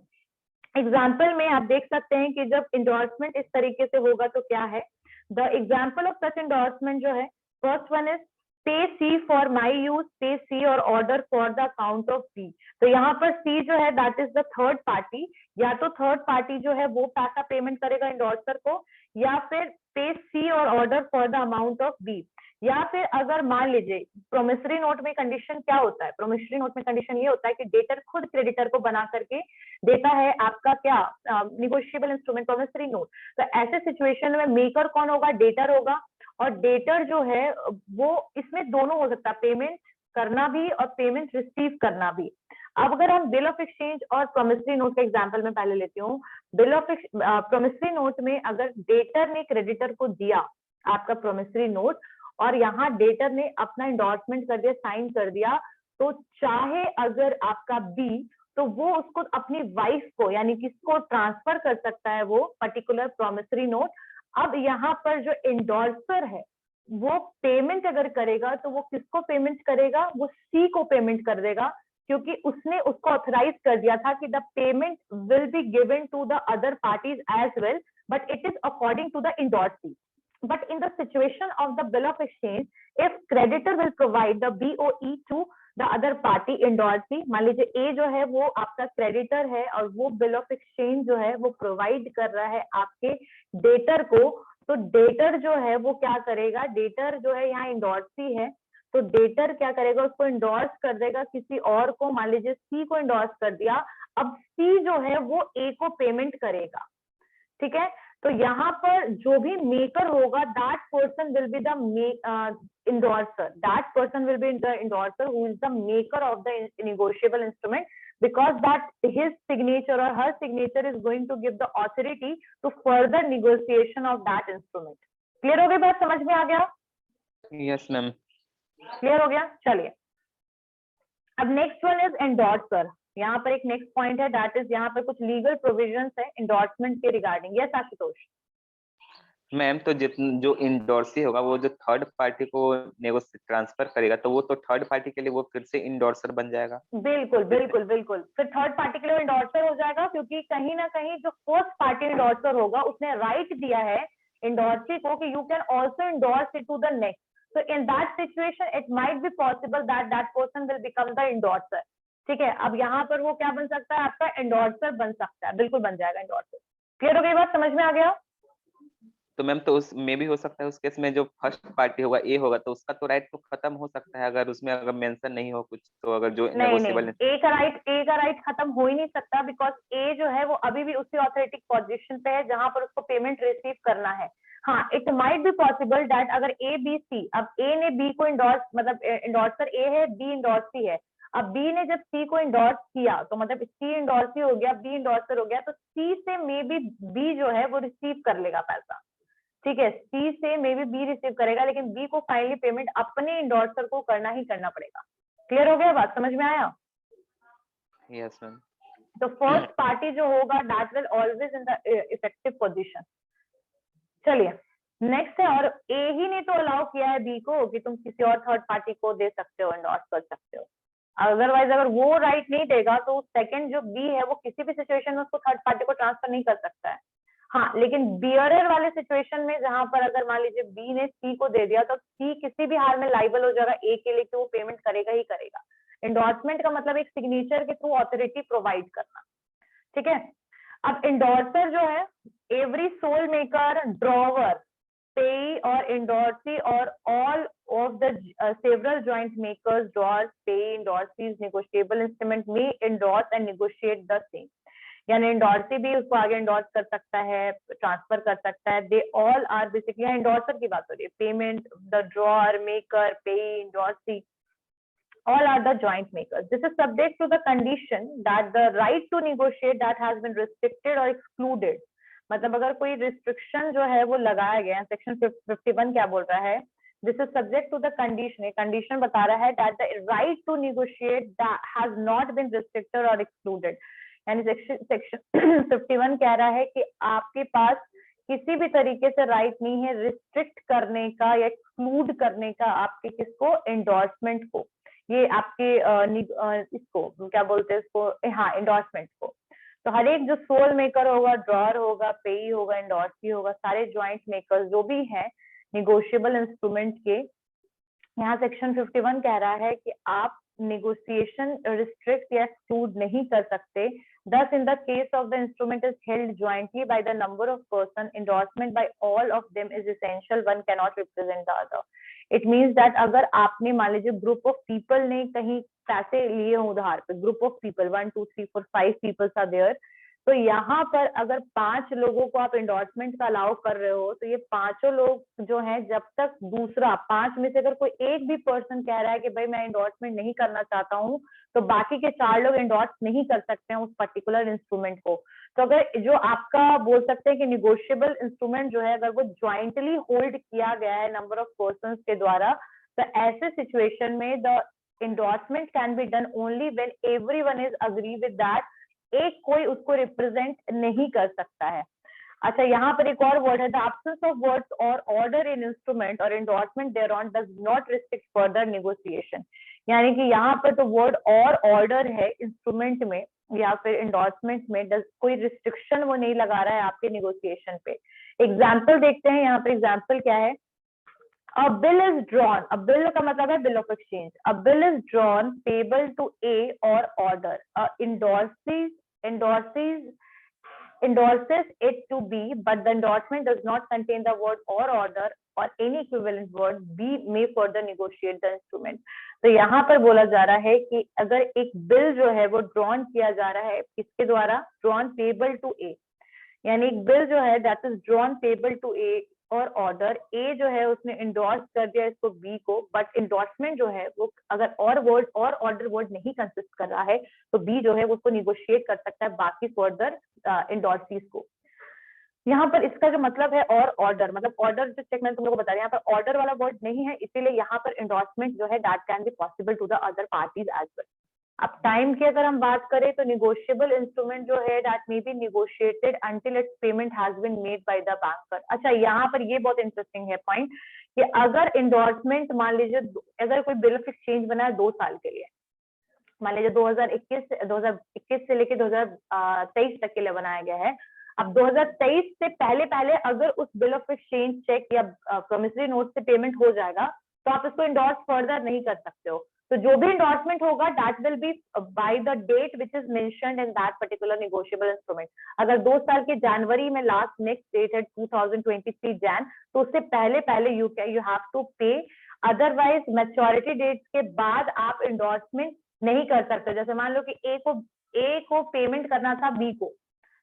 Example में आप देख सकते हैं कि जब इंडोर्समेंट इस तरीके से होगा तो क्या है, the example of such endorsement जो है, फर्स्ट वन इज पे सी for my use, pay C और order for the account of B. तो यहाँ पर सी जो है that is the third party, या तो थर्ड पार्टी जो है वो पैसा पेमेंट करेगा इंडोर्सर को, या फिर पे सी और order for the amount of B. या फिर अगर मान लीजिए प्रोमिसरी नोट में कंडीशन क्या होता है, प्रोमिसरी नोट में कंडीशन ये होता है कि डेटर खुद क्रेडिटर को बना करके देता है आपका क्या निगोशिएबल इंस्ट्रूमेंट प्रोमिसरी नोट। तो ऐसे सिचुएशन में मेकर कौन होगा, डेटर होगा, और डेटर जो है वो इसमें दोनों हो सकता है, पेमेंट करना भी और पेमेंट रिसीव करना भी। अब अगर हम बिल ऑफ एक्सचेंज और प्रोमिसरी नोट का एग्जांपल में पहले लेती हूँ। बिल ऑफ प्रोमिसरी नोट में अगर डेटर ने क्रेडिटर को दिया आपका प्रोमिसरी नोट, और यहाँ डेटर ने अपना इंडोर्समेंट कर दिया, साइन कर दिया, तो चाहे अगर आपका बी, तो वो उसको अपनी वाइफ को यानी किसको ट्रांसफर कर सकता है वो पर्टिकुलर प्रोमिसरी नोट। अब यहाँ पर जो इंडोर्सर है वो पेमेंट अगर करेगा तो वो किसको पेमेंट करेगा, वो सी को पेमेंट कर देगा, क्योंकि उसने उसको ऑथराइज कर दिया था कि the payment will be given to the other parties as well, but it is according to the endorsee. But in the situation of the bill of exchange, if creditor will provide the BOE to the other party endorsee, मान लीजिए A जो है वो आपका creditor है और वो bill of exchange जो है वो प्रोवाइड कर रहा है आपके डेटर को, तो डेटर जो है वो क्या करेगा, डेटर जो है यहाँ इंडोर्सी है, तो डेटर क्या करेगा, उसको इंडोर्स कर देगा किसी और को, मान लीजिए सी को इंडोर्स कर दिया। अब सी जो है वो ए को पेमेंट करेगा, ठीक है। तो यहाँ पर जो भी मेकर होगा that person will be the endorser, that person will be the endorser who is the maker of the negotiable instrument, because that his signature or her signature is going to give the authority to further negotiation of that instrument. Clear हो गई बात, समझ में आ गया? Yes ma'am. Clear हो गया, चलिए। अब नेक्स्ट वन इज एंडोर्सर। यहाँ पर एक नेक्स्ट पॉइंट है, दैट इज यहाँ पर कुछ लीगल प्रोविजंस है एंडोर्समेंट के रिगार्डिंग। यस आशुतोष। मैम तो जो इंडोर्सी होगा वो जो थर्ड पार्टी को ट्रांसफर करेगा, तो वो तो थर्ड पार्टी के लिए वो फिर से इंडोर्सर बन जाएगा। बिल्कुल बिल्कुल बिल्कुल, फिर थर्ड पार्टी के लिए इंडोर्सर हो जाएगा, क्योंकि कहीं ना कहीं जो फर्स्ट पार्टी इंडोर्सर होगा उसने राइट दिया है इंडोर्सी को कि you can also endorse it to the next. So in that situation, it might be possible that that person will become the endorser. ठीक है, अब यहाँ पर वो क्या बन सकता है, आपका एंडोर्सर बन सकता है, बिल्कुल बन जाएगा एंडोर्सर। क्लियर हो गई बात, समझ में आ गया? तो मैम तो उसमें भी हो सकता है, उस केस में जो फर्स्ट पार्टी होगा ए होगा तो उसका तो राइट तो खत्म हो सकता है, अगर उसमें अगर मेंशन नहीं हो कुछ, तो अगर जो नहीं, ए का राइट खत्म हो ही नहीं सकता, बिकॉज ए जो है वो अभी भी उसी ऑथोरिटिक पोजीशन पे है जहां पर उसको पेमेंट रिसीव करना है। हाँ, it might be possible that अगर ए बी सी, अब ए ने बी को इंडोर्स, मतलब इंडोर्सर ए है, बी इंडोर्सी है, अब बी ने जब सी को इंडोर्स किया तो मतलब सी इंडोर्सी हो गया, बी इंडोर्सर हो गया, तो सी से मे बी बी जो है वो रिसीव कर लेगा पैसा, ठीक है, सी से मे बी बी रिसीव करेगा, लेकिन बी को फाइनली पेमेंट अपने इंडोर्सर को करना ही करना पड़ेगा। क्लियर हो गया बात, समझ में आया? Yes ma'am. तो फर्स्ट पार्टी जो होगा that will always in the effective position. चलिए नेक्स्ट है, और ए ही ने तो अलाउ किया है बी को कि तुम किसी और थर्ड पार्टी को दे सकते हो, एंडोर्स कर सकते हो, अदरवाइज अगर वो राइट नहीं देगा तो सेकंड जो बी है वो किसी भी सिचुएशन में उसको थर्ड पार्टी को ट्रांसफर नहीं कर सकता है। हाँ, लेकिन बियरर वाले सिचुएशन में जहां पर अगर मान लीजिए बी ने सी को दे दिया तो सी किसी भी हाल में लाइबल हो जाएगा ए के लिए कि वो पेमेंट करेगा ही करेगा। एंडोर्समेंट का मतलब एक सिग्नेचर के थ्रू ऑथोरिटी प्रोवाइड करना, ठीक है। अब एंडोर्सर जो है every sole maker, drawer, payee or endorsee or all of the several joint makers, drawers, payee, endorsees, negotiable instrument may endorse and negotiate the same. यानी एंडोर्सी भी उसको आगे एंडोर्स कर सकता है, ट्रांसफर कर सकता है। They all are basically, endorser की बात हो रही है, payment, the drawer, maker, payee, endorsee, all are the joint makers. This is subject to the condition that the right to negotiate that has been restricted or excluded. मतलब अगर कोई restriction जो है वो लगाया गया है, सेक्शन 51 क्या बोल रहा है, this is subject to the condition, condition बता रहा है that the right to negotiate has not been restricted और एक्सक्लूडेड। यानी सेक्शन 51 कह रहा है कि आपके पास किसी भी तरीके से राइट नहीं है रिस्ट्रिक्ट करने का या एक्सक्लूड करने का आपके किसको, एंडोर्समेंट को, ये आपके इसको क्या बोलते हैं इसको, हाँ एंडोर्समेंट को। तो हर एक जो सोल मेकर होगा, ड्रॉअर होगा, पेई होगा, एंडोर्सी होगा, सारे ज्वाइंट मेकर्स जो भी हैं निगोशिएबल इंस्ट्रूमेंट के, यहाँ सेक्शन 51 कह रहा है कि आप नेगोशिएशन रिस्ट्रिक्ट या एक्सक्लूड नहीं कर सकते. Thus, in the case of the instrument is held jointly by the number of person, endorsement by all of them is essential. One cannot represent the other. It means that अगर आपने मान लीजिए group of people ने कहीं पैसे लिए हों उधार पे, group of people 1 2 3 4 5 peoples are there, तो यहाँ पर अगर 5 लोगों को आप एंडोर्समेंट का अलाउ कर रहे हो, तो ये पांचों लोग जो हैं, जब तक दूसरा 5 में से अगर कोई एक भी पर्सन कह रहा है कि भाई मैं एंडोर्समेंट नहीं करना चाहता हूँ, तो बाकी के 4 लोग एंडोर्स नहीं कर सकते हैं उस पर्टिकुलर इंस्ट्रूमेंट को. तो अगर जो आपका बोल सकते हैं कि निगोशिएबल इंस्ट्रूमेंट जो है, अगर वो ज्वाइंटली होल्ड किया गया है नंबर ऑफ पर्सन के द्वारा, तो ऐसे सिचुएशन में the endorsement can be done only when everyone is agree with that. एक कोई उसको रिप्रेजेंट नहीं कर सकता है. अच्छा, यहाँ पर एक और वर्ड है, the absence of words or order in instrument or endorsement thereon does not restrict further negotiation. यानी कि यहाँ पर तो वर्ड और ऑर्डर है इंस्ट्रूमेंट में या फिर एंडोर्समेंट में, कोई रिस्ट्रिक्शन वो नहीं लगा रहा है आपके नेगोशिएशन पे. एग्जाम्पल देखते हैं. यहाँ पर एग्जाम्पल क्या है? A bill is drawn. A bill का मतलब है bill of exchange. A bill is drawn payable to A or order. Endorses it to B, but the endorsement does not contain the word or order or any equivalent word. B may further negotiate the instrument. तो यहाँ पर बोला जा रहा है कि अगर एक बिल जो है वो ड्रॉन किया जा रहा है, किसके द्वारा? ड्रॉन पेबल टू ए, यानी एक बिल जो है that is drawn payable to A or order. ए जो है उसने इंडोर्स कर दिया इसको बी को, बट इंडोर्समेंट जो है वो अगर और वर्ड और ऑर्डर वर्ड नहीं कंसिस्ट कर रहा है, तो बी जो है उसको निगोशिएट कर सकता है बाकी फर्दर इंडोर्सीज को. यहाँ पर इसका जो मतलब है और ऑर्डर, मतलब ऑर्डर जो चेक मैंने तुम लोगों को बता रही, यहाँ पर ऑर्डर वाला वर्ड नहीं है, इसीलिए यहाँ पर इंडोर्समेंट जो है that can be possible to the other parties as well. अब टाइम की अगर हम बात करें तो निगोशिएबल इंस्ट्रूमेंट जो है that may be negotiated until its payment has been made by the banker. अच्छा, यहाँ पर ये बहुत इंटरेस्टिंग है पॉइंट कि अगर इंडोर्समेंट मान लीजिए अगर कोई बिल ऑफ एक्सचेंज बना है 2 साल के लिए, मान लीजिए 2021 से लेके 2023 तक के लिए बनाया गया है. अब 2023 से पहले अगर उस बिल ऑफ एक्सचेंज चेक या प्रॉमिसरी नोट से पेमेंट हो जाएगा, तो आप इसको इंडोर्स फर्दर नहीं कर सकते हो. तो जो भी इंडोर्समेंट होगा that will be by the date which is mentioned in that particular negotiable instrument. अगर 2 साल के जनवरी में लास्ट नेक्स्ट डेट है 2023 जैन, तो उससे पहले यू हैव टू पे. अदरवाइज मैच्योरिटी डेट के बाद आप इंडोर्समेंट नहीं कर सकते. जैसे मान लो कि ए को पेमेंट करना था बी को,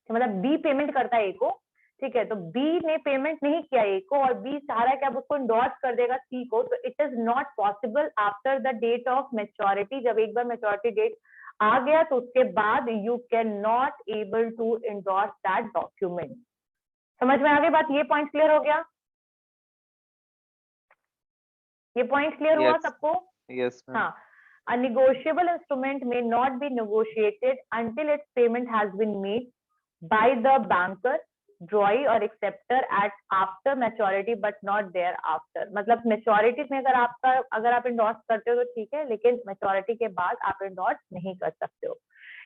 मतलब बी पेमेंट करता है ए को, ठीक है, तो बी ने पेमेंट नहीं किया ए को और बी चाह रहा है कि अब उसको इंडोर्स कर देगा सी को, तो it is not possible after the date of maturity. जब एक बार मैच्योरिटी डेट आ गया तो उसके बाद you can not able to endorse that document. समझ में आ गई बात? ये पॉइंट क्लियर हो गया? ये पॉइंट क्लियर हुआ सबको? यस. हाँ. A negotiable instrument may not be negotiated until its payment has been made by the banker, drawee or acceptor at after maturity but not thereafter. मतलब मैच्योरिटी में अगर आप इंडोर्स करते हो तो ठीक है, लेकिन मैच्योरिटी के बाद आप इंडोर्स नहीं कर सकते हो.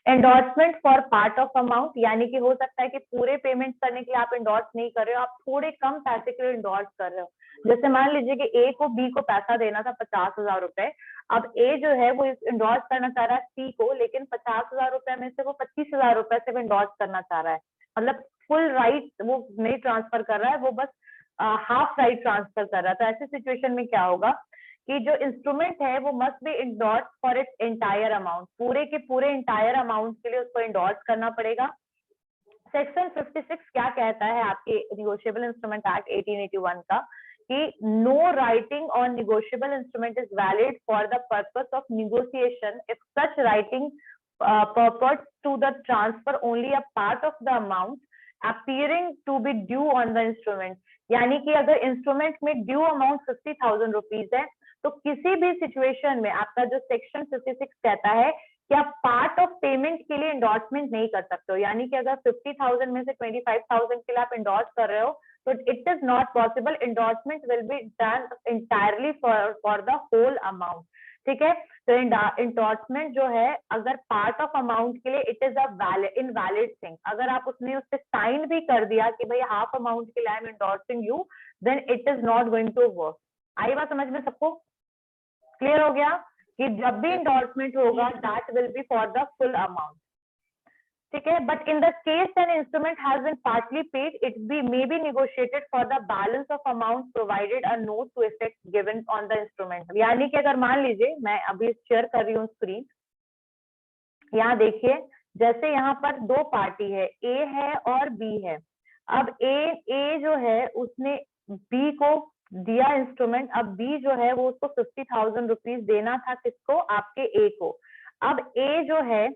Endorsement for part of amount, यानी कि हो सकता है कि पूरे पेमेंट करने के लिए आप इंडोर्स नहीं कर रहे हो, आप थोड़े कम पैसे के लिए इंडोर्स कर रहे हो. जैसे मान लीजिए कि ए को बी को पैसा देना था 50,000 रुपए. अब ए जो है वो इंडोर्स करना चाह रहा है सी को, लेकिन 50,000 रुपए में से वो 25,000 रुपए से इंडोर्स करना चाह रहा है. मतलब फुल राइट वो नहीं ट्रांसफर कर रहा है, वो बस हाफ राइट ट्रांसफर कर रहा है. तो ऐसे सिचुएशन में क्या होगा कि जो इंस्ट्रूमेंट है वो must be endorse for its entire amount, पूरे के पूरे एंटायर अमाउंट के लिए उसको इंडोर्स करना पड़ेगा. सेक्शन 56 क्या कहता है आपके निगोशिएबल इंस्ट्रूमेंट एक्ट 1881 का कि no writing on negotiable instrument is valid for the purpose of negotiation if such writing purports to the transfer only a part of the amount appearing to be due on the instrument. यानी कि अगर instrument में due amount 50,000 rupees है, तो किसी भी situation में आपका जो सेक्शन 56 कहता है कि आप पार्ट ऑफ पेमेंट के लिए इंडोर्समेंट नहीं कर सकते हो. यानी कि अगर 50,000 में से 25,000 के लिए आप इंडोर्स कर रहे हो, तो it is not possible. Endorsement will be done entirely for the whole amount. ठीक है, तो इंडोर्समेंट जो है अगर पार्ट ऑफ अमाउंट के लिए it is a invalid thing. अगर आप उसने उस पर साइन भी कर दिया कि भाई हाफ अमाउंट के लिए I am endorsing you, then it is not going to work. आई बात समझ में सबको? क्लियर हो गया कि जब भी इंडोर्समेंट होगा that will be for the full amount, ठीक है। But in the case an instrument has been partly paid, it be may be negotiated for the balance of amount provided a note to effect given on the instrument. यानी कि अगर मान लीजिए मैं अभी share कर रही हूँ स्क्रीन, यहाँ देखिए जैसे यहाँ पर दो पार्टी है, ए है और बी है। अब ए जो है उसने बी को दिया इंस्ट्रूमेंट, अब बी जो है वो उसको 50,000 रुपीज देना था, किसको, आपके ए को। अब ए जो है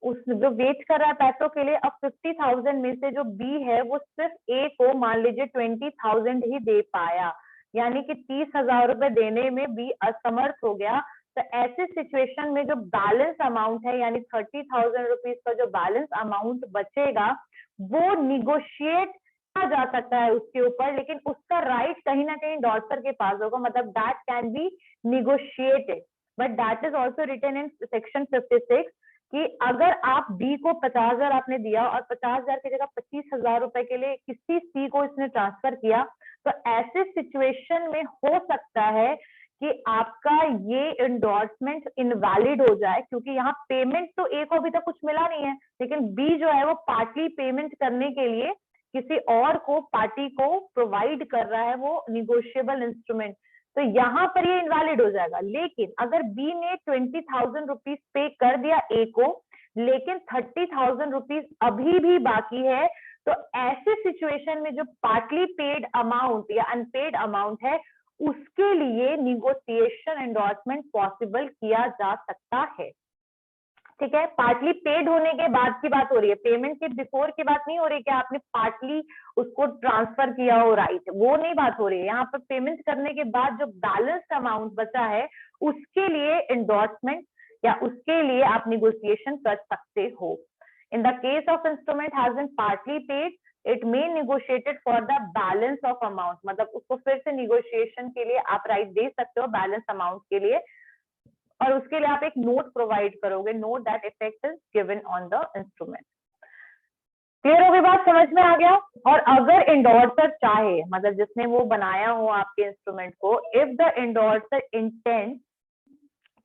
उस जो वेट कर रहा है पैसों के लिए, अब 50,000 में से जो बी है वो सिर्फ ए को मान लीजिए 20,000 ही दे पाया, यानी कि 30,000 रुपए देने में बी असमर्थ हो गया। तो ऐसे सिचुएशन में जो बैलेंस अमाउंट है यानी 30,000 रुपीज का जो बैलेंस अमाउंट बचेगा वो निगोशिएट किया जा सकता है उसके ऊपर, लेकिन उसका राइट कहीं ना कहीं इंडोर्सर के पास होगा, मतलब that can be negotiated, but that is also written in section 56 कि अगर आप बी को 50,000 आपने दिया और 50,000 की जगह 25,000 रुपए के लिए किसी सी को इसने ट्रांसफर किया, तो ऐसे सिचुएशन में हो सकता है कि आपका ये इंडोर्समेंट इनवैलिड हो जाए, क्योंकि यहाँ पेमेंट तो ए को अभी तक कुछ मिला नहीं है, लेकिन बी जो है वो पार्टली पेमेंट करने के लिए किसी और को, पार्टी को प्रोवाइड कर रहा है वो निगोशिएबल इंस्ट्रूमेंट, तो यहाँ पर ये इनवैलिड हो जाएगा। लेकिन अगर बी ने 20,000 रुपीज पे कर दिया ए को, लेकिन 30,000 रुपीज अभी भी बाकी है, तो ऐसे सिचुएशन में जो पार्टली पेड अमाउंट या अनपेड अमाउंट है उसके लिए निगोशिएशन एंडोर्समेंट पॉसिबल किया जा सकता है, ठीक है। पार्टली पेड होने के बाद की बात हो रही है, पेमेंट के बिफोर की बात नहीं हो रही कि आपने पार्टली उसको ट्रांसफर किया हो, राइट, वो नहीं बात हो रही है। यहाँ पर पेमेंट करने के बाद जो बैलेंस अमाउंट बचा है उसके लिए एंडोर्समेंट या उसके लिए आप निगोशिएशन कर सकते हो। In the case of instrument has been partly paid, it may negotiated for the balance of amount, मतलब उसको फिर से निगोशिएशन के लिए आप राइट दे सकते हो बैलेंस अमाउंट के लिए, और उसके लिए आप एक नोट प्रोवाइड करोगे, note that effect is given on the instrument. Clear हो गई बात, समझ में आ गया। और अगर इंडोर्सर चाहे, मतलब जिसने वो बनाया हो आपके इंस्ट्रूमेंट को, if the endorser intend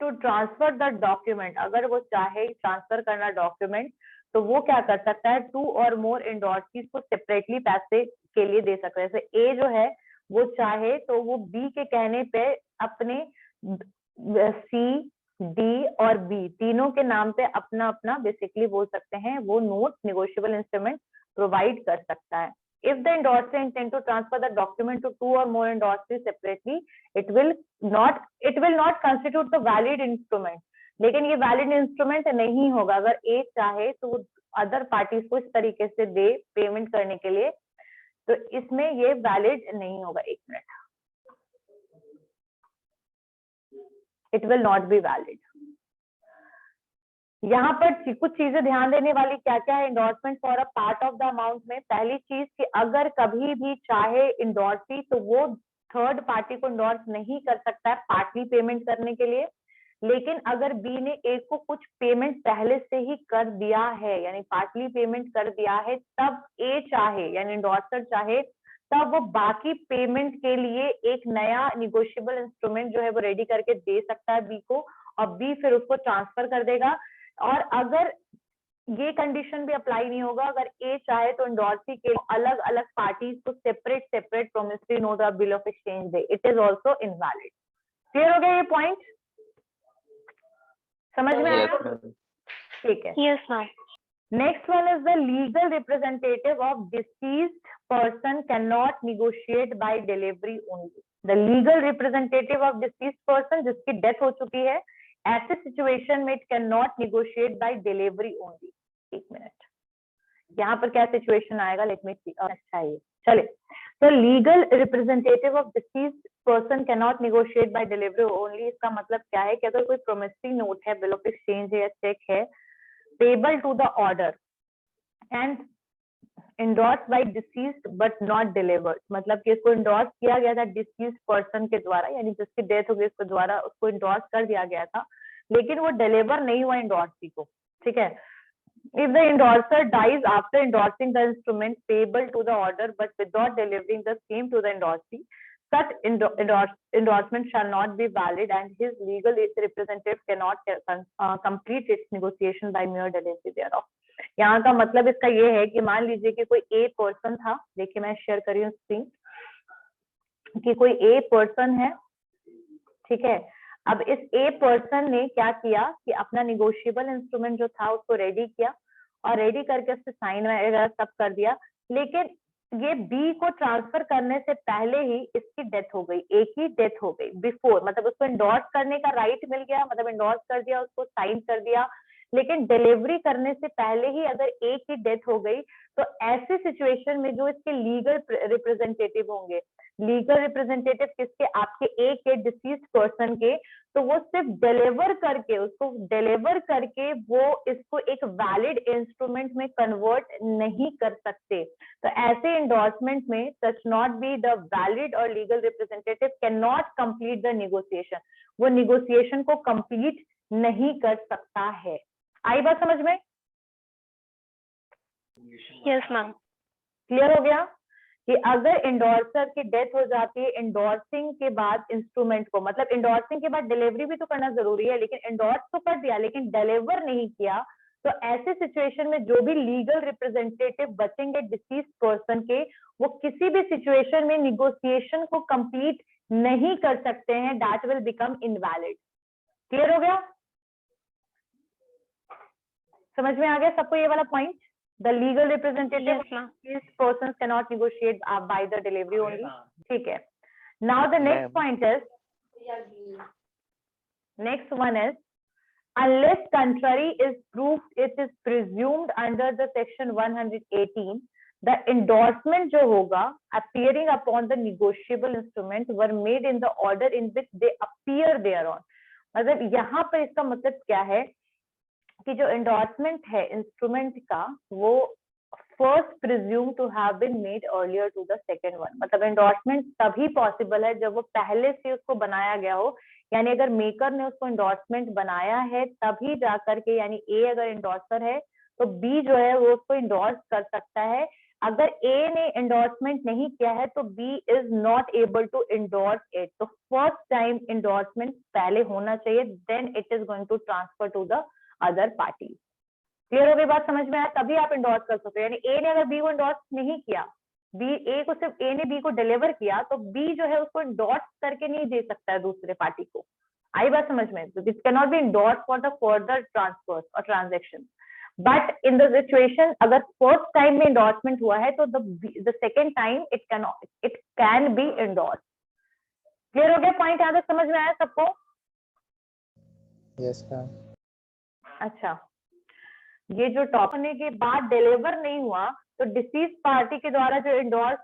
to transfer the document, अगर वो चाहे ट्रांसफर करना डॉक्यूमेंट, तो वो क्या कर सकता है, 2 और मोर इंडोर्सीज को सेपरेटली पैसे के लिए दे सकता है। जैसे ए जो है वो चाहे तो वो बी के कहने पे अपने सी, डी और बी तीनों के नाम पे अपना अपना बेसिकली बोल सकते हैं वो नोट, नेगोशिएबल इंस्ट्रूमेंट प्रोवाइड कर सकता है। If the endorser intend to transfer the document to 2 or more endorsees separately, it will not constitute the valid instrument. लेकिन ये वैलिड इंस्ट्रूमेंट नहीं होगा अगर ए चाहे तो वो अदर पार्टीज को इस तरीके से दे पेमेंट करने के लिए, तो इसमें ये वैलिड नहीं होगा। एक minute, it will not be valid. यहाँ पर कुछ चीजें ध्यान देने वाली क्या क्या है endorsement for a part of the amount में। पहली चीज कि अगर कभी भी चाहे इंडोर्सी तो वो थर्ड पार्टी को इंडोर्स नहीं कर सकता है पार्टली पेमेंट करने के लिए, लेकिन अगर बी ने ए को कुछ पेमेंट पहले से ही कर दिया है यानी पार्टली पेमेंट कर दिया है, तब ए चाहे यानी इंडोर्सर चाहे तब वो बाकी पेमेंट के लिए एक नया निगोशिएबल इंस्ट्रूमेंट जो है वो रेडी करके दे सकता है बी को, और बी फिर उसको ट्रांसफर कर देगा। और अगर ये कंडीशन भी अप्लाई नहीं होगा, अगर ए चाहे तो इंडोर्सी के अलग अलग पार्टीज को सेपरेट प्रोमिसरी नोट और bill of exchange they, it is also invalid. Clear हो गया ये पॉइंट, समझ में आया? ठीक है, Yes, ma'am. next one is the legal representative of deceased person cannot negotiate by delivery only. The legal representative of deceased person जिसकी death हो चुकी है, ऐसे सिचुएशन में it can not negotiate by delivery only. एक minute, यहाँ पर क्या सिचुएशन आएगा, लेट मी सी। अच्छा है, चले तो legal representative of deceased person can not negotiate by delivery only. इसका मतलब क्या है कि अगर कोई प्रोमिसरी नोट है, बिल ऑफ एक्सचेंज है या चेक है payable to the order and endorsed by deceased but not delivered, मतलब कि इसको इंडोर्स किया गया था डिसीज्ड पर्सन के द्वारा यानी जिसकी डेथ हो गई उसके द्वारा उसको इंडोर्स कर दिया गया था, लेकिन वो डिलीवर नहीं हुआ इंडोर्सी को, ठीक है। If the endorser dies after endorsing the instrument payable to the order but without delivering the same to the endorsee, such endorsement shall not be valid and his legal representative cannot complete its negotiation by mere delivery thereof. यहाँ का मतलब इसका ये है कि मान लीजिए कि कोई ए पर्सन था, देखिए मैं शेयर कर रही हूँ स्क्रीन, कि कोई ए पर्सन है, ठीक है। अब इस ए पर्सन ने क्या किया कि अपना निगोशिएबल इंस्ट्रूमेंट जो था उसको रेडी किया और रेडी करके उससे साइन वगैरह सब कर दिया, लेकिन ये बी को ट्रांसफर करने से पहले ही इसकी डेथ हो गई, ए की डेथ हो गई बिफोर, मतलब उसको इंडोर्स करने का राइट मिल गया, मतलब इंडोर्स कर दिया, उसको साइन कर दिया, लेकिन डिलीवरी करने से पहले ही अगर ए की डेथ हो गई तो ऐसी सिचुएशन में जो इसके लीगल रिप्रेजेंटेटिव होंगे, लीगल रिप्रेजेंटेटिव किसके, आपके ए के डिसीज्ड पर्सन के, तो वो सिर्फ डिलीवर करके, उसको डिलीवर करके वो इसको एक वैलिड इंस्ट्रूमेंट में कन्वर्ट नहीं कर सकते। तो ऐसे इंडोर्समेंट में सच नॉट बी द वैलिड और legal representative can not complete the negotiation, वो निगोशिएशन को कंप्लीट नहीं कर सकता है। आई बात समझ में? Yes ma'am. क्लियर हो गया कि अगर इंडोर्सर की डेथ हो जाती है इंडोर्सिंग के बाद इंस्ट्रूमेंट को, मतलब इंडोर्सिंग के बाद डिलीवरी भी तो करना जरूरी है, लेकिन इंडोर्स तो कर दिया लेकिन डिलीवर नहीं किया, तो ऐसे सिचुएशन में जो भी लीगल रिप्रेजेंटेटिव बचेंगे डिसीज पर्सन के, वो किसी भी सिचुएशन में निगोशिएशन को कंप्लीट नहीं कर सकते हैं, that will become invalid. Clear हो गया? समझ में आ गया सबको ये वाला point? The legal representative these persons cannot negotiate by the delivery only. ठीक है। Now the next point is, next one is, unless contrary is proved, it is presumed under the section 118, the endorsement जो होगा appearing upon the negotiable instrument were made in the order in which they appear thereon. मतलब यहाँ पर इसका मतलब क्या है कि जो endorsement है इंस्ट्रूमेंट का, वो first presume to have been made earlier to the second one, मतलब एंडोर्समेंट तभी पॉसिबल है जब वो पहले से उसको बनाया गया हो, यानी अगर मेकर ने उसको एंडोर्समेंट बनाया है तभी जाकर के, यानी ए अगर एंडोर्सर है तो बी जो है वो उसको एंडोर्स कर सकता है। अगर ए ने एंडोर्समेंट नहीं किया है तो B is not able to endorse it. तो फर्स्ट टाइम एंडोर्समेंट पहले होना चाहिए, then it is going to transfer to the other party. Clear हो गई बात? समझ में आया? तभी आप इंडोर्स कर सकते हो। यानी ए ने अगर बी को इंडोर्स नहीं किया, बी ए को सिर्फ ए ने बी को डिलीवर किया, तो बी जो है उसको इंडोर्स करके नहीं दे सकता है दूसरे पार्टी को। आई बात समझ में? This can not be endorse for the further transfer or transaction. But in the situation अगर फर्स्ट टाइम में इंडोर्समेंट हुआ है तो the second time it can be endorse. Clear हो गया पॉइंट? यहाँ तक समझ में आया सबको? Yes ma'am. अच्छा, ये जो टॉप होने के बाद डिलीवर नहीं हुआ तो डिसीज पार्टी के द्वारा जो इंडोर्स,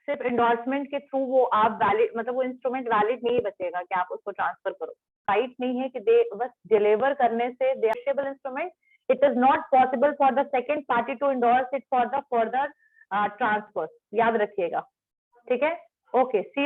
सिर्फ इंडोर्समेंट के थ्रू वो आप वैलिड, मतलब वो इंस्ट्रूमेंट वैलिड नहीं बचेगा कि आप उसको ट्रांसफर करो। राइट नहीं है कि दे बस डिलीवर करने से देशेबल instrument, it is not possible for the second party to endorse it for the further transfer. याद रखिएगा, ठीक है? Okay, see you.